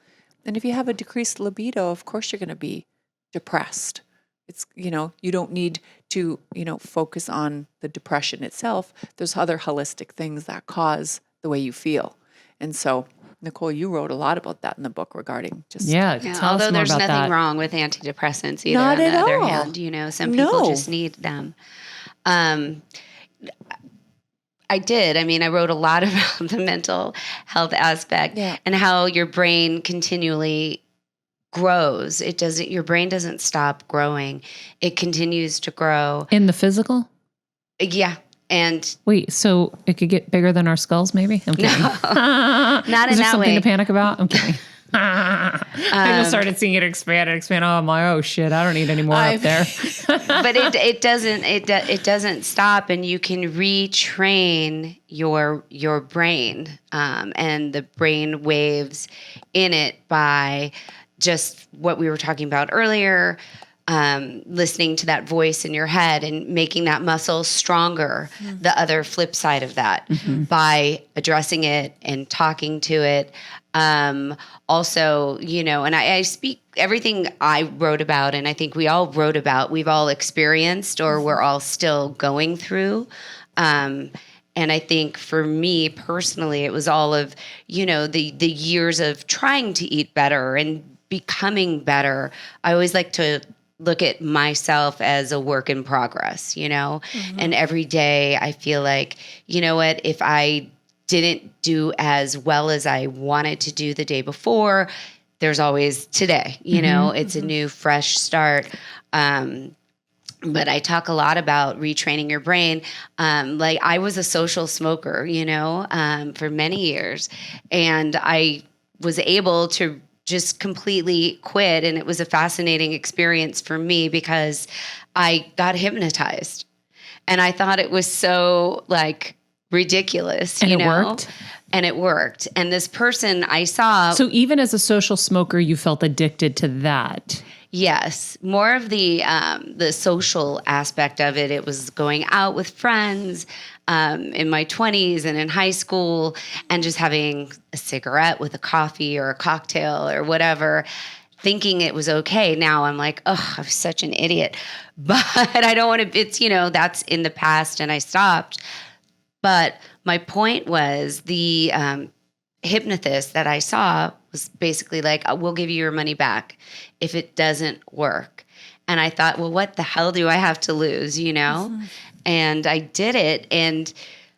And if you have a decreased libido, of course you're going to be depressed. It's, you don't need to, focus on the depression itself. There's other holistic things that cause the way you feel. And so, Nicole, you wrote a lot about that in the book regarding just... Tell us although more there's about nothing that. wrong with antidepressants either. Not on at the other all. hand, some people just need them. I did. I mean, I wrote a lot about the mental health aspect and how your brain continually grows. Your brain doesn't stop growing. It continues to grow. In the physical? Yeah. And wait, so it could get bigger than our skulls, maybe? I'm kidding. not Is in there that something way. to panic about? I'm kidding. I just started seeing it expand. Oh, I'm like, oh shit, I don't need any more up there. But it doesn't stop, and you can retrain your brain and the brain waves in it by just what we were talking about earlier, listening to that voice in your head and making that muscle stronger. Mm-hmm. The other flip side of that, by addressing it and talking to it. Also, and I speak everything I wrote about, and I think we all wrote about, we've all experienced, or we're all still going through. And I think for me personally, it was all of, the years of trying to eat better and becoming better. I always like to look at myself as a work in progress, and every day I feel like, what, if I didn't do as well as I wanted to do the day before, there's always today, it's a new, fresh start. But I talk a lot about retraining your brain. Like I was a social smoker, for many years, and I was able to just completely quit. And it was a fascinating experience for me because I got hypnotized and I thought it was so ridiculous, and it worked. And it worked. And this person I saw. So even as a social smoker, you felt addicted to that. Yes, more of the social aspect of it. It was going out with friends in my 20s and in high school, and just having a cigarette with a coffee or a cocktail or whatever, thinking it was okay. Now I'm like, oh, I'm such an idiot. But I don't want to. It's that's in the past, and I stopped. But my point was the hypnotist that I saw was basically like, we'll give you your money back if it doesn't work. And I thought, well, what the hell do I have to lose, And I did it. And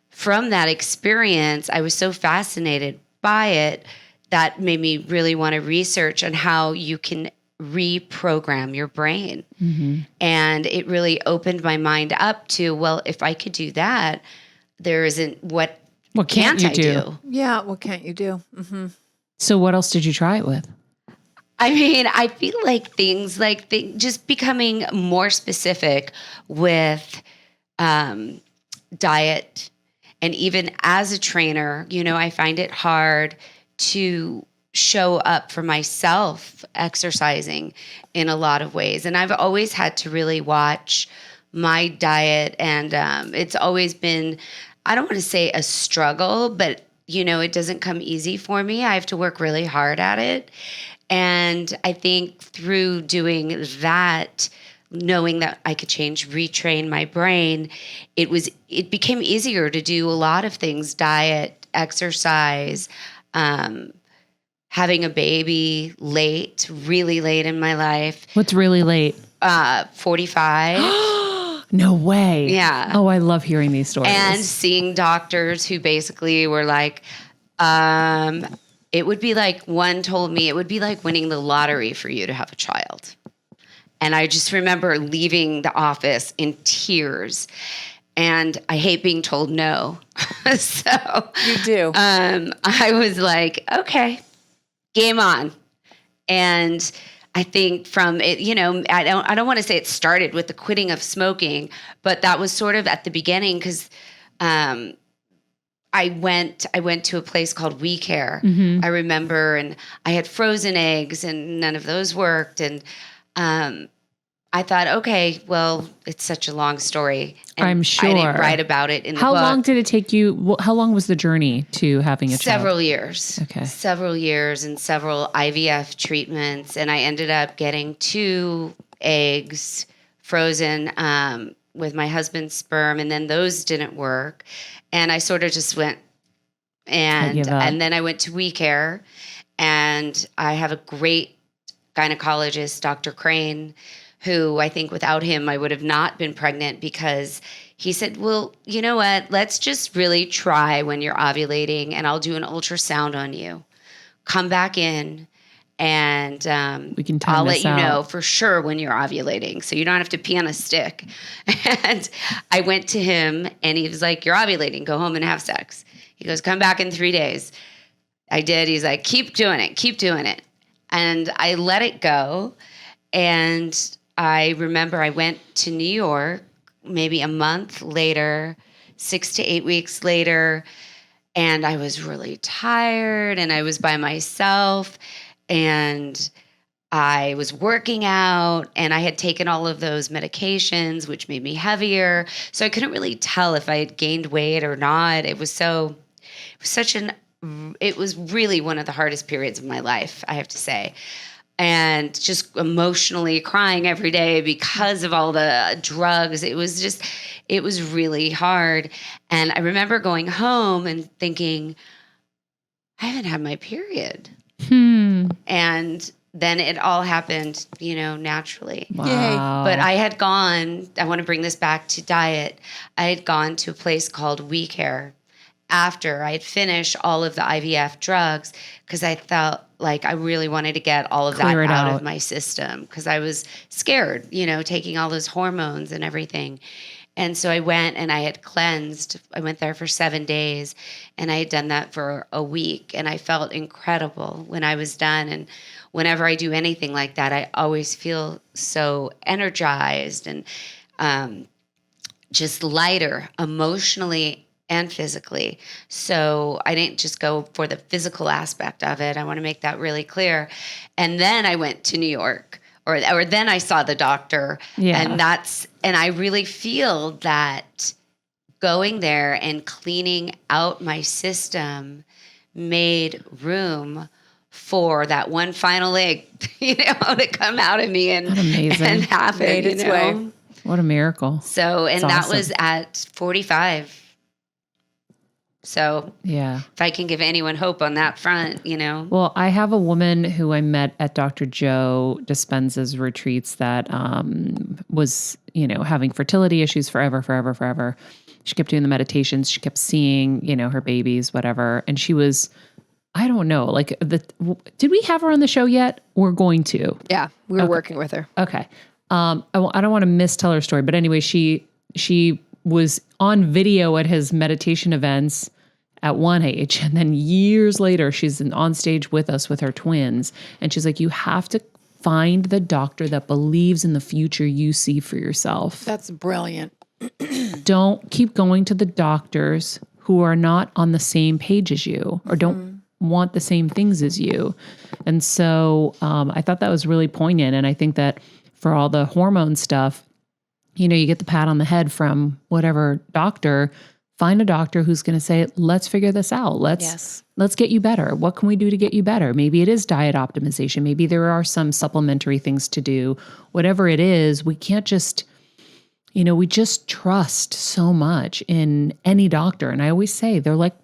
from that experience, I was so fascinated by it that made me really want to research on how you can reprogram your brain. Mm-hmm. And it really opened my mind up to, well, if I could do that, there isn't what can't you I do? Yeah. What can't you do? Mm-hmm. So what else did you try it with? I mean, I feel like things like just becoming more specific with diet. And even as a trainer, you know, I find it hard to show up for myself exercising in a lot of ways. And I've always had to really watch my diet. And it's always been, I don't want to say a struggle, but, you know, it doesn't come easy for me. I have to work really hard at it. And I think through doing that, knowing that I could retrain my brain, it became easier to do a lot of things: diet, exercise, having a baby really late in my life. What's really late? 45. No way. Yeah. Oh, I love hearing these stories. And seeing doctors who basically were like, it would be like, one told me it would be like winning the lottery for you to have a child. And I just remember leaving the office in tears. And I hate being told no. So You do. I was like, okay, game on. And I think from it, you know, I don't want to say it started with the quitting of smoking, but that was sort of at the beginning, because I went to a place called We Care. I remember, and I had frozen eggs, and none of those worked. And I thought, okay, well, it's such a long story. And I'm sure. I didn't write about it in the book. How long did it take you? How long was the journey to having a child? Several years. Okay. Several years and several IVF treatments. And I ended up getting 2 eggs frozen with my husband's sperm, and then those didn't work. And I sort of just went, and then I went to We Care, and I have a great gynecologist, Dr. Crane, who I think without him, I would have not been pregnant, because he said, well, you know what? Let's just really try when you're ovulating, and I'll do an ultrasound on you. Come back in, and we can I'll let you know for sure when you're ovulating, so you don't have to pee on a stick. And I went to him, and he was like, you're ovulating. Go home and have sex. He goes, come back in 3 days. I did. He's like, keep doing it. Keep doing it. And I let it go. And I remember I went to New York maybe a month later, 6 to 8 weeks later, and I was really tired, and I was by myself, and I was working out, and I had taken all of those medications, which made me heavier. So I couldn't really tell if I had gained weight or not. It was really one of the hardest periods of my life, I have to say. And just emotionally crying every day because of all the drugs. It was really hard. And I remember going home and thinking, I haven't had my period. And then it all happened, you know, naturally. Wow. But I want to bring this back to diet. I had gone to a place called We Care after I had finished all of the IVF drugs, because I felt like I really wanted to get all of that out of my system, because I was scared, you know, taking all those hormones and everything. And so I went, and I had cleansed. I went there for 7 days, and I had done that for a week, and I felt incredible when I was done. And whenever I do anything like that, I always feel so energized and just lighter emotionally and physically. So I didn't just go for the physical aspect of it. I want to make that really clear. And then I went to New York, or then I saw the doctor. Yeah. And I really feel that going there and cleaning out my system made room for that one final egg, you know, to come out of me and happen. Made its way. What a miracle. So, and that was at 45. So yeah, if I can give anyone hope on that front, you know. Well, I have a woman who I met at Dr. Joe Dispenza's retreats that was, you know, having fertility issues forever. She kept doing the meditations. She kept seeing, you know, her babies, whatever. And she was, I don't know, like did we have her on the show yet? We're going to. Yeah, we were working with her. Okay. I don't want to mistell her story, but anyway, she was on video at his meditation events at one age. And then years later, she's on stage with us with her twins. And she's like, you have to find the doctor that believes in the future you see for yourself. That's brilliant. Don't keep going to the doctors who are not on the same page as you or don't want the same things as you. And so I thought that was really poignant. And I think that for all the hormone stuff, you know, you get the pat on the head from whatever doctor, find a doctor who's going to say, let's figure this out. Let's get you better. What can we do to get you better? Maybe it is diet optimization. Maybe there are some supplementary things to do. Whatever it is, we can't just, you know, we just trust so much in any doctor. And I always say they're like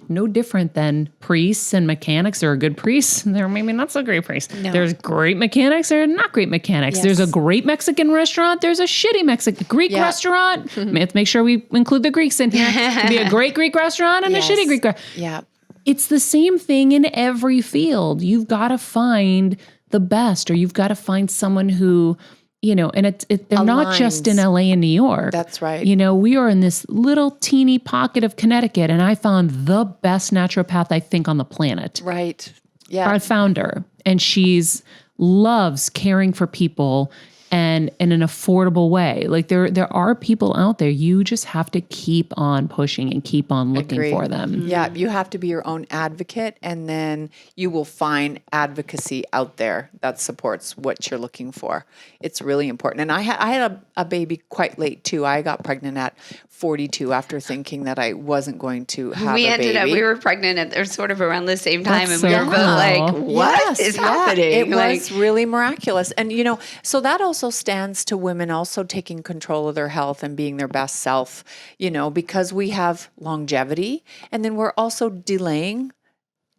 no different than priests and mechanics. There are good priests. There are maybe not so great priests. No. There's great mechanics. There are not great mechanics. Yes. There's a great Mexican restaurant. There's a shitty Greek restaurant. Let's make sure we include the Greeks in here. It can be a great Greek restaurant and a shitty Greek restaurant. Yeah. It's the same thing in every field. You've got to find the best, or you've got to find someone who, you know, and they're aligns. Not just in LA and New York. That's right. You know, we are in this little teeny pocket of Connecticut, and I found the best naturopath, I think, on the planet. Right. Yeah. I found her, and she's loves caring for people and in an affordable way. Like there are people out there. You just have to keep on pushing and keep on looking for them. Yeah, you have to be your own advocate, and then you will find advocacy out there that supports what you're looking for. It's really important. And I had a baby quite late too. I got pregnant at 42 after thinking that I wasn't going to have a baby. We were pregnant at sort of around the same time. That's and we were both like, what is happening? It was really miraculous. And, you know, so that also stands to women also taking control of their health and being their best self, you know, because we have longevity, and then we're also delaying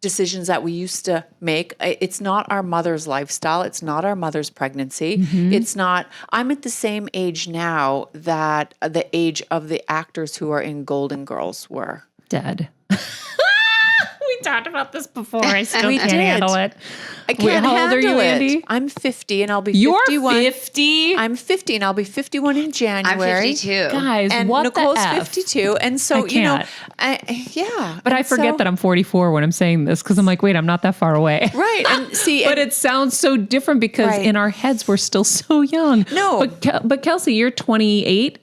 decisions that we used to make. It's not our mother's lifestyle. It's not our mother's pregnancy. It's not, I'm at the same age now that the age of the actors who are in Golden Girls were. Dead. We talked about this before. I still can't handle it. I can't how old are you, Andy? I'm 50 and I'll be You're 51. 50? I'm 50 and I'll be 51 in January. I'm 52. Guys, and what Nicole's the F? 52. And so, you know, yeah. But I forget that I'm 44 when I'm saying this because I'm like, wait, I'm not that far away. Right. And see, but it sounds so different because in our heads, we're still so young. No. But Kelsey, you're 28.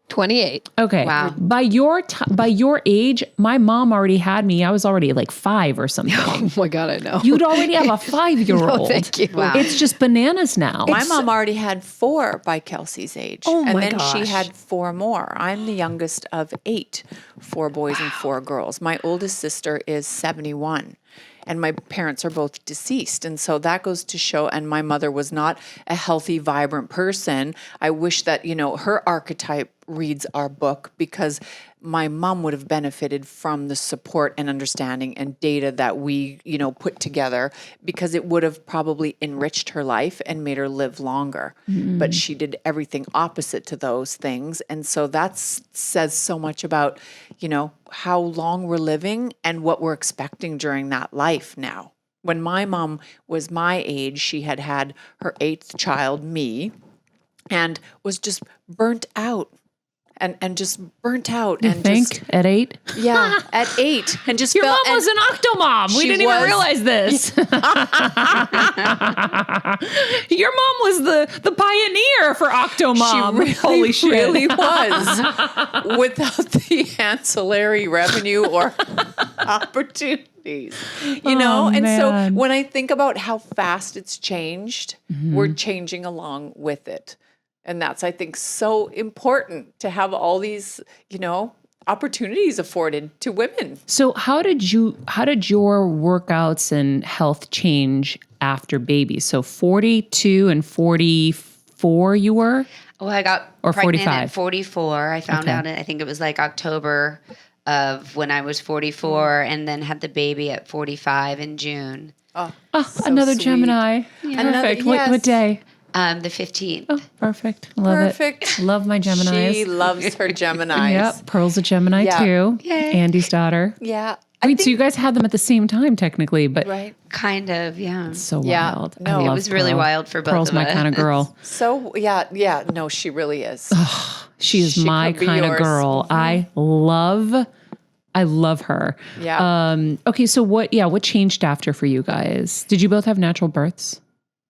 28. Okay. Wow. By your age, my mom already had me. I was already like 5 or something. Oh my God, I know. You'd already have a 5-year-old. No, thank you. Wow. It's just bananas now. my mom already had 4 by Kelsey's age. Oh and my then she gosh. had 4 more. I'm the youngest of 8, 4 boys and 4 girls. My oldest sister is 71. And my parents are both deceased. And so that goes to show, and my mother was not a healthy, vibrant person. I wish that, you know, her archetype reads our book because my mom would have benefited from the support and understanding and data that we, you know, put together, because it would have probably enriched her life and made her live longer. But she did everything opposite to those things. And so that says so much about, you know, how long we're living and what we're expecting during that life now. When my mom was my age, she had had her 8th child, me, and was just burnt out. And just burnt out. You and think just, at 8? Yeah, at 8. And just Your felt, mom was an octomom. We didn't even realize this. Your mom was the pioneer for octomom. She Holy shit. really was. Without the ancillary revenue or opportunities. You know? And so when I think about how fast it's changed, we're changing along with it. And that's, I think, so important to have all these, you know, opportunities afforded to women. So how did your workouts and health change after baby? So 42 and 44 you were? Well, I got pregnant at 44. I found out, I think it was like October of when I was 44, and then had the baby at 45 in June. Oh, so another sweet. Gemini. Perfect. What day? The 15th. Oh, perfect. Love Perfect. it. Love my Geminis. She loves her Geminis. Yep. Pearl's a Gemini too. Yay. Andy's daughter. Yeah. Wait, so you guys had them at the same time, technically, but Right. Kind of, yeah. it's so Yeah, wild. no. I It love was really Pearl. wild for both Pearl's of my kind of us. girl. So yeah, no, she really is. She is She my could be kind of yours. girl. I love her. Yeah. Okay, so what changed after for you guys? Did you both have natural births?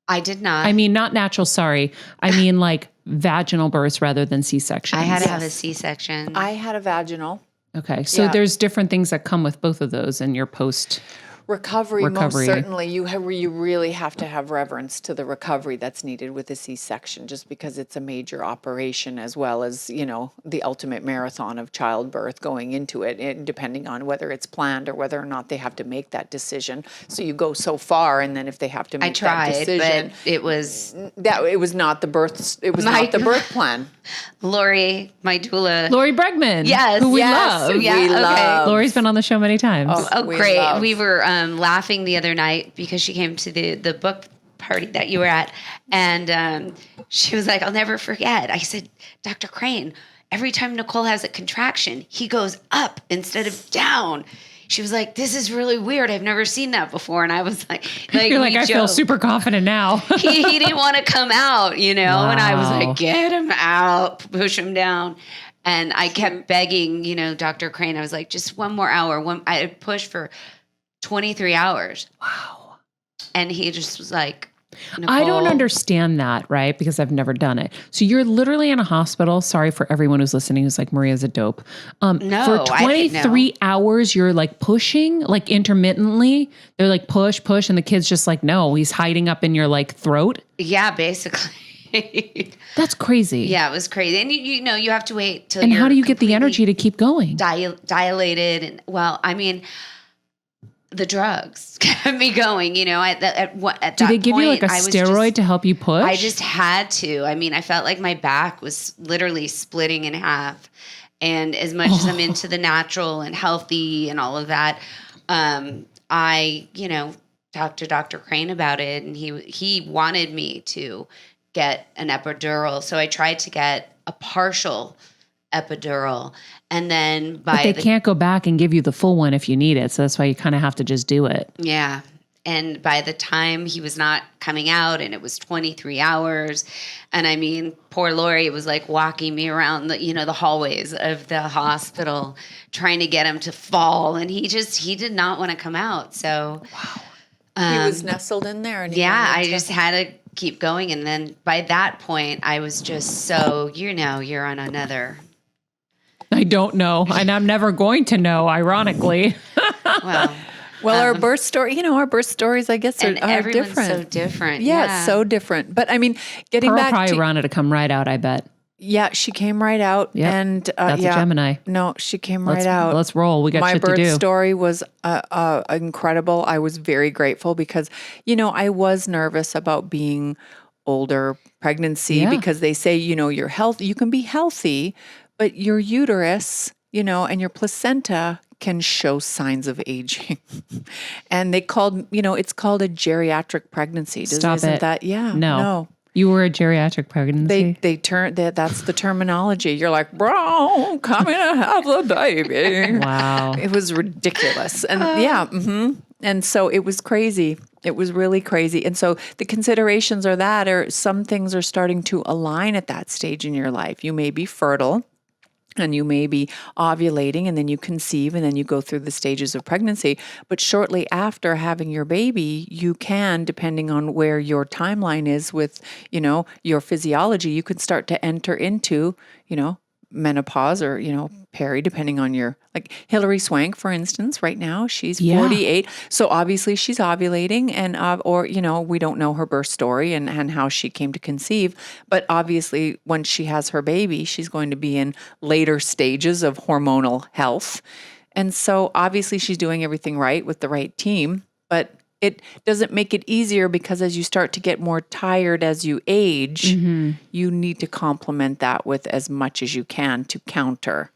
I did not. I mean, not natural, sorry. I mean like vaginal births rather than C-sections. I had to have a C-section. I had a vaginal. Okay, so Yeah. there's different things that come with both of those in your post. Recovery, most Recovery. certainly. You really have to have reverence to the recovery that's needed with a C-section, just because it's a major operation, as well as, the ultimate marathon of childbirth going into it, and depending on whether it's planned or whether or not they have to make that decision. So you go so far, and then if they have to make I tried, that decision, but it was it was not the birth. It was not the birth plan. Lori, my doula. Lori Bregman. Yes, who we yes, love. Yeah, we okay. love. Lori's been on the show many times. Oh, We great. love. We were laughing the other night because she came to the book party that you were at. And she was like, I'll never forget. I said, Dr. Crane, every time Nicole has a contraction, he goes up instead of down. She was like, this is really weird. I've never seen that before. And I was like You're like, I feel super confident now. he didn't want to come out, And I was Wow. like, get him out, push him down. And I kept begging, Dr. Crane. I was like, just one more hour. I pushed for 23 hours. Wow. And he just was like, I don't Nicole. understand that, right? Because I've never done it. So you're literally in a hospital. Sorry for everyone who's listening who's like, Maria's a dope. No, for I didn't know. 23 hours, you're like pushing, like intermittently. They're like, push. And the kid's just like, no, he's hiding up in your like throat. Yeah, basically. That's crazy. Yeah, it was crazy. And you have to wait till And you're how do you get the completely energy to keep going? dilated. And the drugs kept me going, at that Do they give you point, like a I was steroid to help you push? I just had to. I felt like my back was literally splitting in half. And as much as I'm into the natural and healthy and all of that, I, talked to Dr. Crane about it, and he wanted me to get an epidural. So I tried to get a partial epidural. And then But they can't go back and give you the full one if you need it. So that's why you kind of have to just do it. Yeah. And by the time he was not coming out, and it was 23 hours, and poor Lori was like walking me around the hallways of the hospital, trying to get him to fall, and he did not want to come out. So, He was nestled in there, and he yeah, wanted I to- just had to keep going. And then by that point, I was just so you're on another. I don't know. And I'm never going to know, ironically. Well, our birth story, our birth stories, I guess, and are everyone's different. so different. Yeah, Yeah, so different. But getting Pearl back probably to wanted to come right out, I bet. yeah, she came right out, Yep. and That's a Gemini. No, she came right out. Let's roll. We got My shit to birth do. story was incredible. I was very grateful because I was nervous about being older, pregnancy, Yeah. because they say your health, you can be healthy, but your uterus, and your placenta can show signs of aging. And they called, it's called a geriatric pregnancy. Stop Isn't it. that? Yeah. No. You were a geriatric pregnancy? That's the terminology. You're like, bro, come in and have the baby. Wow. It was ridiculous. And and so it was crazy. It was really crazy. And so the considerations are some things are starting to align at that stage in your life. You may be fertile, and you may be ovulating, and then you conceive, and then you go through the stages of pregnancy. But shortly after having your baby, you can, depending on where your timeline is with, your physiology, you could start to enter into, menopause or, peri, depending on your, like Hilary Swank, for instance, right now, she's 48. So obviously she's ovulating, and, we don't know her birth story and how she came to conceive. But obviously once she has her baby, she's going to be in later stages of hormonal health. And so obviously she's doing everything right with the right team, but it doesn't make it easier, because as you start to get more tired as you age, you need to complement that with as much as you can to counter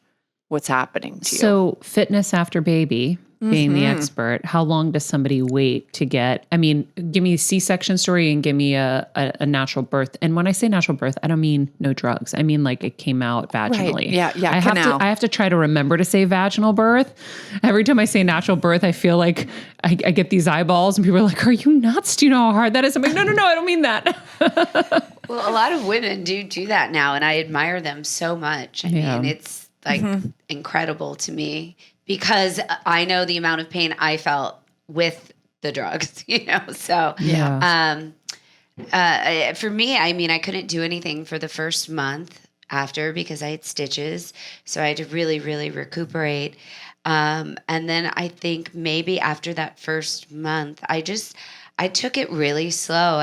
what's happening to you. So fitness after baby, being the expert, how long does somebody wait to get, I mean, give me a C-section story and give me a natural birth. And when I say natural birth, I don't mean no drugs. I mean, like it came out vaginally. Right. Yeah. I have to try to remember to say vaginal birth. Every time I say natural birth, I feel like I get these eyeballs and people are like, are you nuts? Do you know how hard that is? I'm like, no, I don't mean that. Well, a lot of women do that now, and I admire them so much. I mean, it's like incredible to me because I know the amount of pain I felt with the drugs, So, for me, I mean, I couldn't do anything for the first month after because I had stitches. So I had to really, really recuperate. And then I think maybe after that first month, I took it really slow.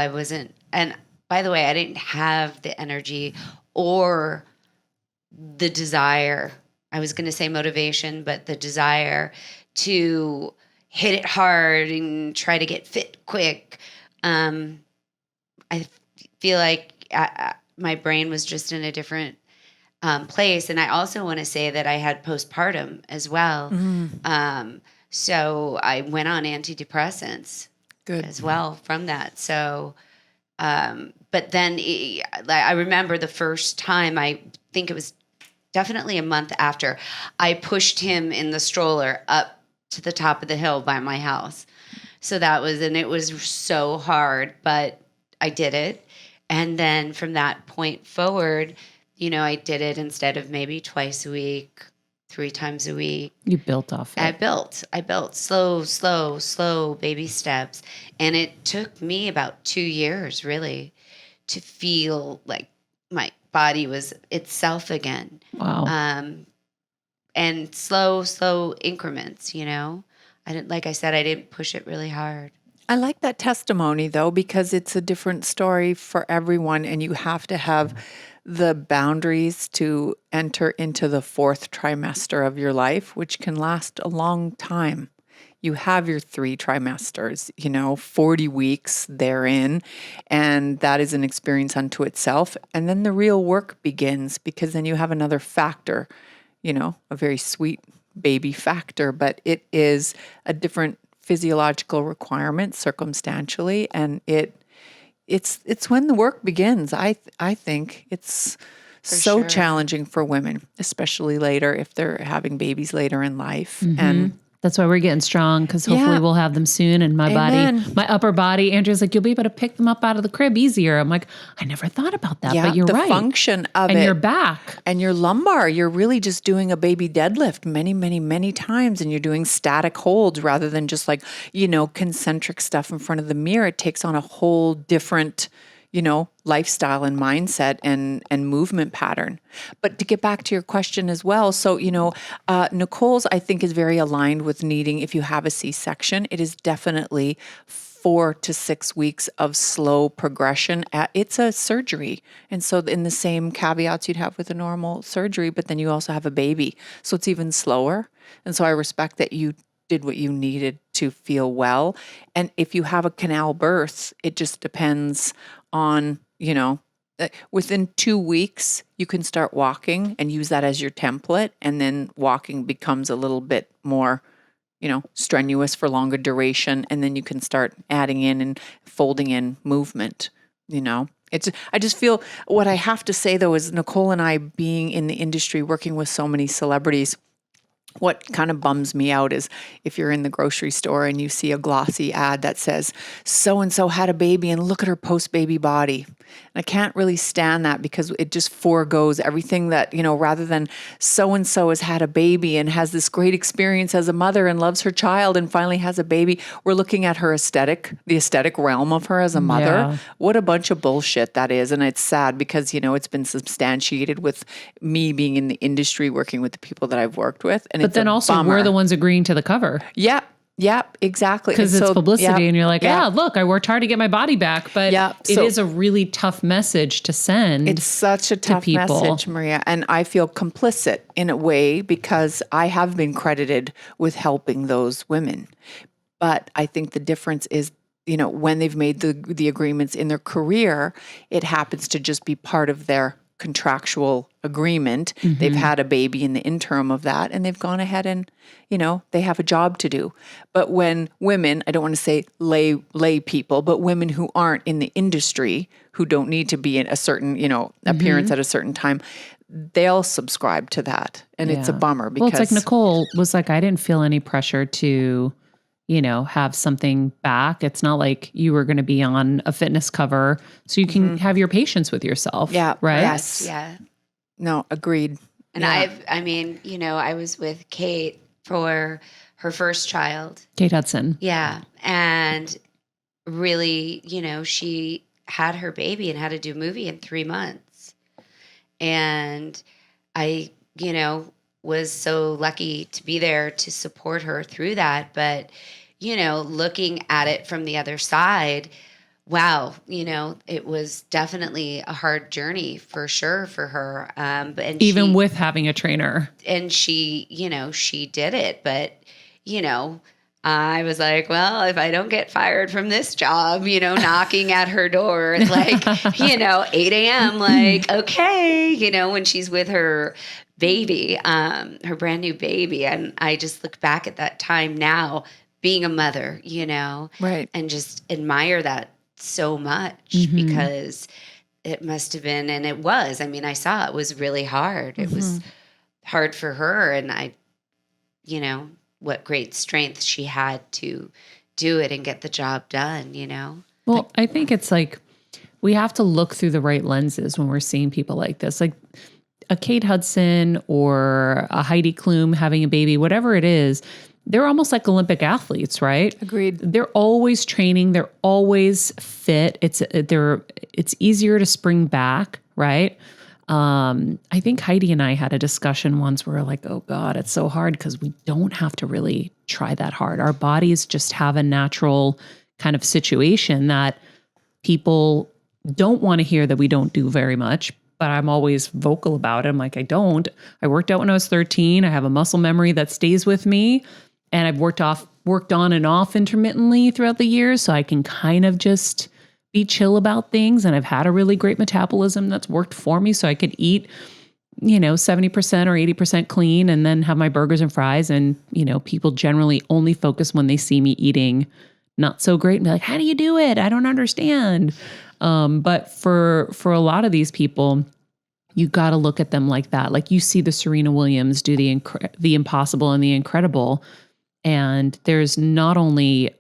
And by the way, I didn't have the energy or the desire. I was going to say motivation, but the desire to hit it hard and try to get fit quick. I feel like my brain was just in a different place. And I also want to say that I had postpartum as well. So I went on antidepressants as well from that. So, but then I remember the first time, I think it was definitely a month after, I pushed him in the stroller up to the top of the hill by my house. So it was so hard, but I did it. And then from that point forward, I did it instead of maybe twice a week, 3 times a week. You built off it. I built slow baby steps. And it took me about 2 years really to feel like my body was itself again. Wow. And slow increments, like I said, I didn't push it really hard. I like that testimony though, because it's a different story for everyone, and you have to have the boundaries to enter into the 4th trimester of your life, which can last a long time. You have your 3 trimesters, 40 weeks therein, and that is an experience unto itself. And then the real work begins, because then you have another factor, a very sweet baby factor, but it is a different physiological requirement circumstantially, and it's when the work begins. I think it's so challenging for women, especially later if they're having babies later in life. And that's why we're getting strong, because hopefully we'll have them soon. And my body, my upper body, Andrea's like, you'll be able to pick them up out of the crib easier. I'm like, I never thought about that, but you're right. The function of and it. your back. And your lumbar, you're really just doing a baby deadlift many, many, many times. And you're doing static holds rather than just like, concentric stuff in front of the mirror. It takes on a whole different, lifestyle and mindset and movement pattern. But to get back to your question as well. So, Nicole's, I think, is very aligned with needing, if you have a C-section, it is definitely 4 to 6 weeks of slow progression. It's a surgery. And so in the same caveats you'd have with a normal surgery, but then you also have a baby. So it's even slower. And so I respect that you did what you needed to feel well. And if you have a canal birth, it just depends on, within 2 weeks, you can start walking and use that as your template. And then walking becomes a little bit more, strenuous for longer duration. And then you can start adding in and folding in movement, I just feel what I have to say though is Nicole and I being in the industry, working with so many celebrities, what kind of bums me out is if you're in the grocery store and you see a glossy ad that says, so-and-so had a baby and look at her post-baby body. And I can't really stand that because it just foregoes everything that, rather than so-and-so has had a baby and has this great experience as a mother and loves her child and finally has a baby. We're looking at her the aesthetic realm of her as a mother. Yeah. What a bunch of bullshit that is. And it's sad because, it's been substantiated with me being in the industry, working with the people that I've worked with. And But then also bummer. we're the ones agreeing to the cover. Yep, exactly. Because it's publicity and you're like, look, I worked hard to get my body back. But it is a really tough message to send. It's such a tough message, Maria. And I feel complicit in a way because I have been credited with helping those women. But I think the difference is, when they've made the agreements in their career, it happens to just be part of their contractual agreement. They've had a baby in the interim of that, and they've gone ahead and, they have a job to do. But when women, I don't want to say lay people, but women who aren't in the industry, who don't need to be in a certain, appearance at a certain time, they'll subscribe to that. And it's a bummer because... Well, it's like Nicole was like, I didn't feel any pressure to, have something back. It's not like you were going to be on a fitness cover, so you can have your patience with yourself. Yeah. Right. Yes. Yeah. No, agreed. And I was with Kate for her first child. Kate Hudson. Yeah. And really, she had her baby and had to do a movie in 3 months. And I, was so lucky to be there to support her through that. But, looking at it from the other side, wow, it was definitely a hard journey for sure for her. And even with having a trainer. And she, she did it. But, I was like, well, if I don't get fired from this job, knocking at her door at 8 a.m., okay, when she's with her baby, her brand new baby. And I just look back at that time now, being a mother, right, and just admire that so much because it must have been, and it was, I saw it was really hard. It was hard for her. And what great strength she had to do it and get the job done, Well, I think it's like we have to look through the right lenses when we're seeing people like this. Like a Kate Hudson or a Heidi Klum having a baby, whatever it is, they're almost like Olympic athletes, right? Agreed. They're always training. They're always fit. It's easier to spring back, right? I think Heidi and I had a discussion once where we're like, oh God, it's so hard because we don't have to really try that hard. Our bodies just have a natural kind of situation that people don't want to hear that we don't do very much, but I'm always vocal about it. I'm like, I worked out when I was 13. I have a muscle memory that stays with me, and I've worked on and off intermittently throughout the years. So I can kind of just be chill about things. And I've had a really great metabolism that's worked for me. So I could eat, 70% or 80% clean and then have my burgers and fries. And, people generally only focus when they see me eating not so great and be like, how do you do it? I don't understand. But for a lot of these people, you got to look at them like that. Like you see the Serena Williams do the impossible and the incredible. And there's not only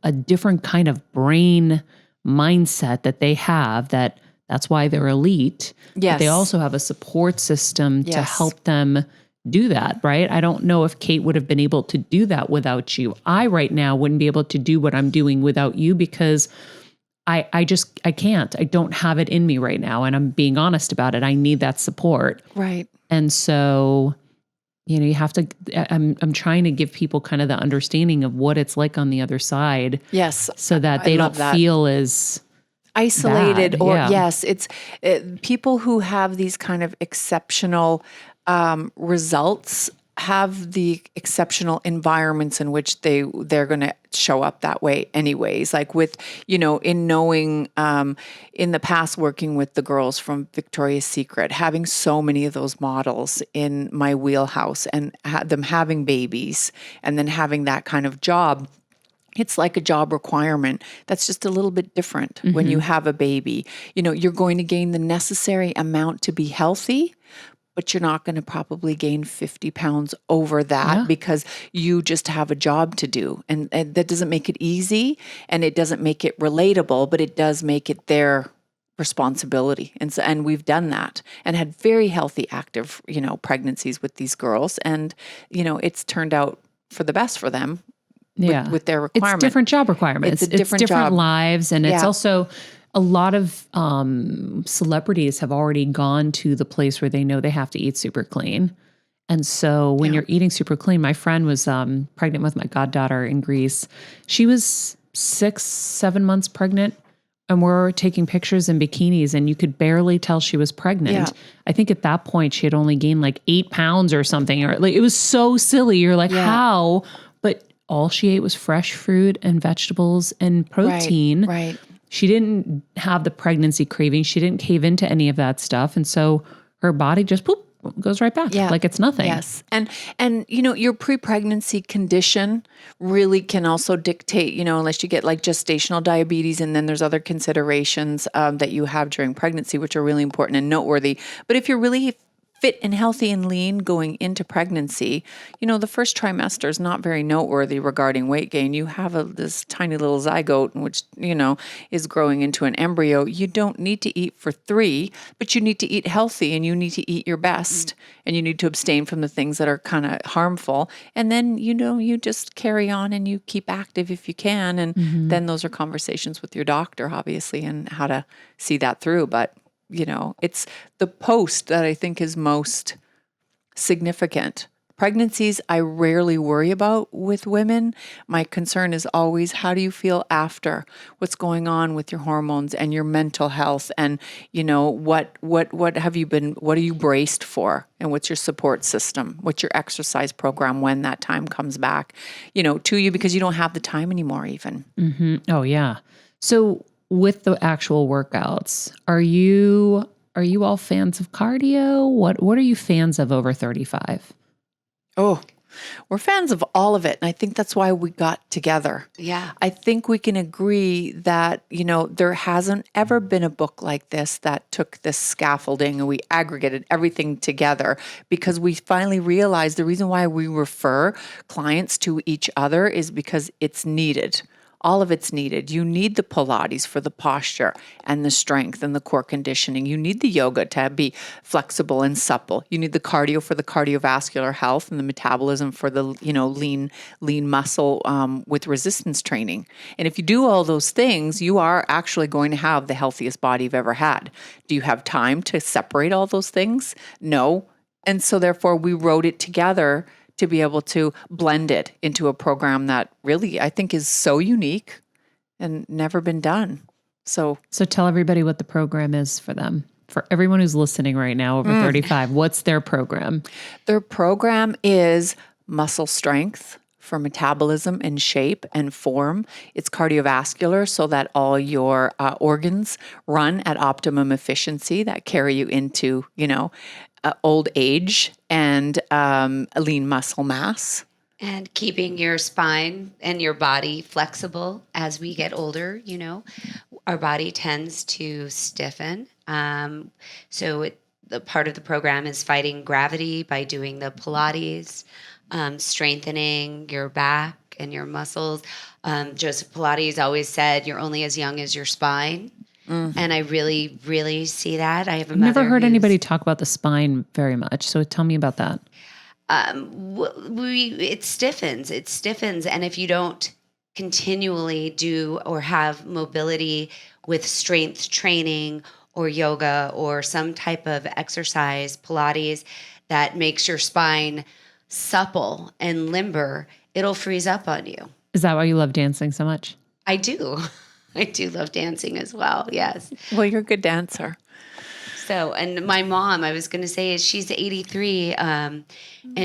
a different kind of brain mindset that they have that's why they're elite. Yes. But they also have a support system to help them do that, right? I don't know if Kate would have been able to do that without you. I right now wouldn't be able to do what I'm doing without you because I can't. I don't have it in me right now. And I'm being honest about it. I need that support. Right. And so, you have to, I'm trying to give people kind of the understanding of what it's like on the other side. Yes. So that they don't feel as isolated bad. or Yeah. yes, it's people who have these kind of exceptional results have the exceptional environments in which they're going to show up that way anyways. Like with, in knowing, in the past working with the girls from Victoria's Secret, having so many of those models in my wheelhouse and them having babies and then having that kind of job. It's like a job requirement. That's just a little bit different when you have a baby. You're going to gain the necessary amount to be healthy, but you're not going to probably gain 50 pounds over that because you just have a job to do. And that doesn't make it easy and it doesn't make it relatable, but it does make it their responsibility. And we've done that and had very healthy, active, pregnancies with these girls. And, it's turned out for the best for them. With their requirements. It's different job requirements. It's different job. Lives. And it's also a lot of celebrities have already gone to the place where they know they have to eat super clean. And so when you're eating super clean, my friend was pregnant with my goddaughter in Greece. She was 6-7 months pregnant. And we're taking pictures in bikinis and you could barely tell she was pregnant. Yeah. I think at that point she had only gained like 8 pounds or something. Or like it was so silly. You're like, how? But all she ate was fresh fruit and vegetables and protein. Right. she didn't have the pregnancy craving. She didn't cave into any of that stuff. And so her body just goes right back. Yeah. Like it's nothing. Yes. And your pre-pregnancy condition really can also dictate, unless you get like gestational diabetes, and then there's other considerations that you have during pregnancy, which are really important and noteworthy. But if you're really fit and healthy and lean going into pregnancy, the first trimester is not very noteworthy regarding weight gain. You have this tiny little zygote, which, is growing into an embryo. You don't need to eat for 3, but you need to eat healthy, and you need to eat your best, and you need to abstain from the things that are kind of harmful. And then, you just carry on and you keep active if you can. And then those are conversations with your doctor, obviously, and how to see that through. But it's the post that I think is most significant. Pregnancies, I rarely worry about with women. My concern is always, how do you feel after? What's going on with your hormones and your mental health? And, what are you braced for? And what's your support system? What's your exercise program when that time comes back, to you, because you don't have the time anymore even. Mm-hmm. Oh, yeah. So with the actual workouts, are you all fans of cardio? What are you fans of over 35? Oh, we're fans of all of it. And I think that's why we got together. Yeah. I think we can agree that, there hasn't ever been a book like this that took this scaffolding and we aggregated everything together, because we finally realized the reason why we refer clients to each other is because it's needed. All of it's needed. You need the Pilates for the posture and the strength and the core conditioning. You need the yoga to be flexible and supple. You need the cardio for the cardiovascular health and the metabolism for the, lean muscle with resistance training. And if you do all those things, you are actually going to have the healthiest body you've ever had. Do you have time to separate all those things? No. And so therefore we wrote it together to be able to blend it into a program that really, I think, is so unique and never been done. So tell everybody what the program is for them. For everyone who's listening right now over 35, what's their program? Their program is muscle strength for metabolism and shape and form. It's cardiovascular, so that all your organs run at optimum efficiency that carry you into, old age and lean muscle mass. And keeping your spine and your body flexible as we get older, our body tends to stiffen. The part of the program is fighting gravity by doing the Pilates, strengthening your back and your muscles. Joseph Pilates always said, you're only as young as your spine. And I really, really see that. I've never heard anybody talk about the spine very much. So tell me about that. It stiffens. And if you don't continually do or have mobility with strength training or yoga or some type of exercise, Pilates, that makes your spine supple and limber, it'll freeze up on you. Is that why you love dancing so much? I do. I do love dancing as well. Yes. Well, you're a good dancer. So, and my mom, I was going to say, she's 83, and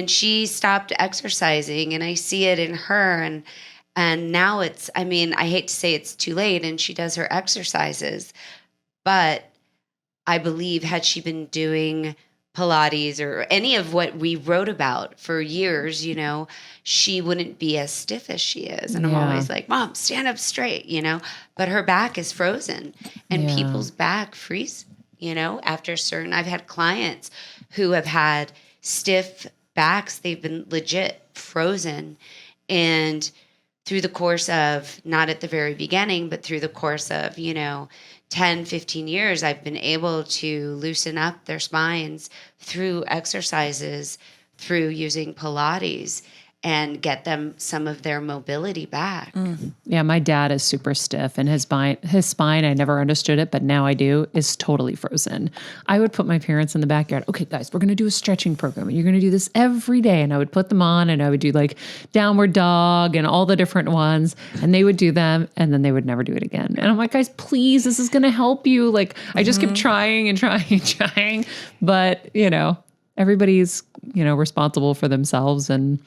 she stopped exercising, and I see it in her. And now I hate to say it's too late, and she does her exercises, but I believe had she been doing Pilates or any of what we wrote about for years, she wouldn't be as stiff as she is. And I'm always like, Mom, stand up straight, but her back is frozen, and people's back freeze, after I've had clients who have had stiff backs. They've been legit frozen. And through the course of, not at the very beginning, but through the course of, 10, 15 years, I've been able to loosen up their spines through exercises, through using Pilates, and get them some of their mobility back. Yeah, my dad is super stiff, and his spine, I never understood it, but now I do, is totally frozen. I would put my parents in the backyard. Okay, guys, we're going to do a stretching program, and you're going to do this every day. And I would put them on, and I would do like downward dog and all the different ones, and they would do them, and then they would never do it again. And I'm like, guys, please, this is going to help you. Like, I just kept trying and trying and trying, but everybody's, responsible for themselves, and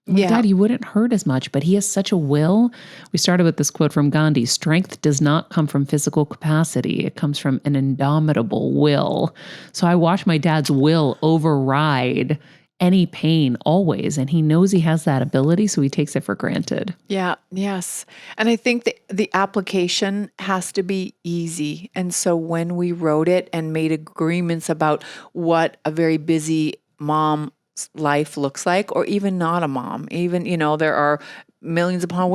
I'm like, Yeah. Dad, you wouldn't hurt as much, but he has such a will. We started with this quote from Gandhi: strength does not come from physical capacity. It comes from an indomitable will. So I watch my dad's will override any pain always. And he knows he has that ability, so he takes it for granted. Yeah, yes. And I think the application has to be easy. And so when we wrote it and made agreements about what a very busy mom's life looks like, or even not a mom, even, there are millions upon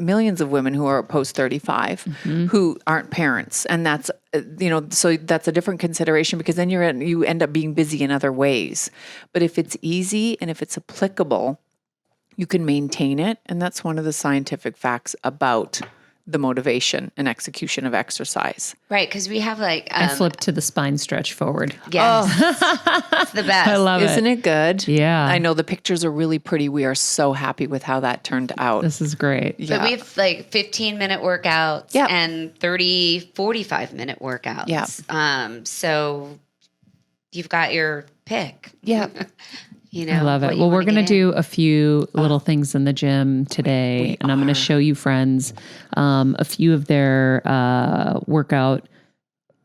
millions of women who are post 35 who aren't parents. And that's, so that's a different consideration, because then you end up being busy in other ways. But if it's easy and if it's applicable, you can maintain it. And that's one of the scientific facts about the motivation and execution of exercise. Right, because we have like... I flipped to the spine stretch forward. Yes. It's the best. I love it. Isn't it good? Yeah. I know the pictures are really pretty. We are so happy with how that turned out. This is great. Yeah. But we have like 15-minute workouts Yep. and 30, 45-minute workouts. Yep. So you've got your pick. Yeah. I love it. Well, we're going to do a few little things in the gym today, and I'm going to show you friends a few of their workout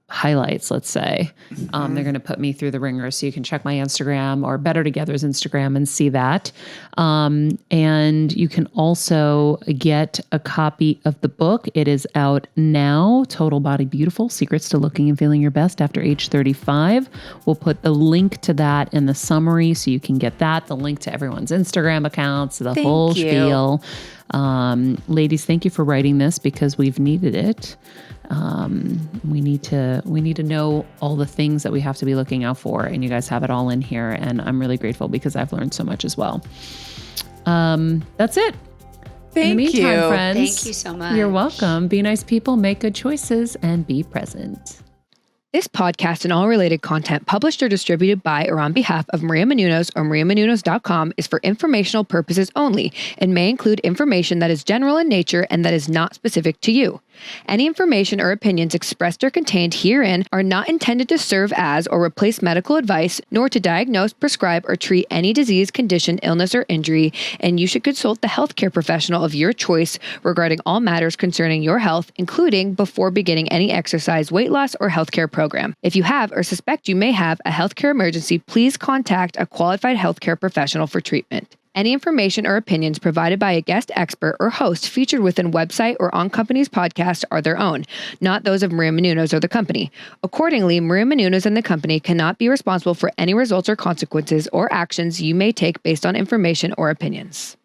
highlights, let's say. They're going to put me through the ringer, so you can check my Instagram or Better Together's Instagram and see that. And you can also get a copy of the book. It is out now, Total Body Beautiful, Secrets to Looking and Feeling Your Best After Age 35. We'll put the link to that in the summary so you can get that, the link to everyone's Instagram accounts, the whole spiel. Ladies, thank you for writing this, because we've needed it. We need to know all the things that we have to be looking out for, and you guys have it all in here, and I'm really grateful because I've learned so much as well. That's it. Thank in the meantime, you. friends, Thank you so much. You're welcome. Be nice people, make good choices, and be present. This podcast and all related content published or distributed by or on behalf of Maria Menounos or mariamenounos.com is for informational purposes only and may include information that is general in nature and that is not specific to you. Any information or opinions expressed or contained herein are not intended to serve as or replace medical advice, nor to diagnose, prescribe, or treat any disease, condition, illness, or injury, and you should consult the healthcare professional of your choice regarding all matters concerning your health, including before beginning any exercise, weight loss, or healthcare program. If you have or suspect you may have a healthcare emergency, please contact a qualified healthcare professional for treatment. Any information or opinions provided by a guest expert or host featured within website or on company's podcast are their own, not those of Maria Menounos or the company. Accordingly, Maria Menounos and the company cannot be responsible for any results or consequences or actions you may take based on information or opinions.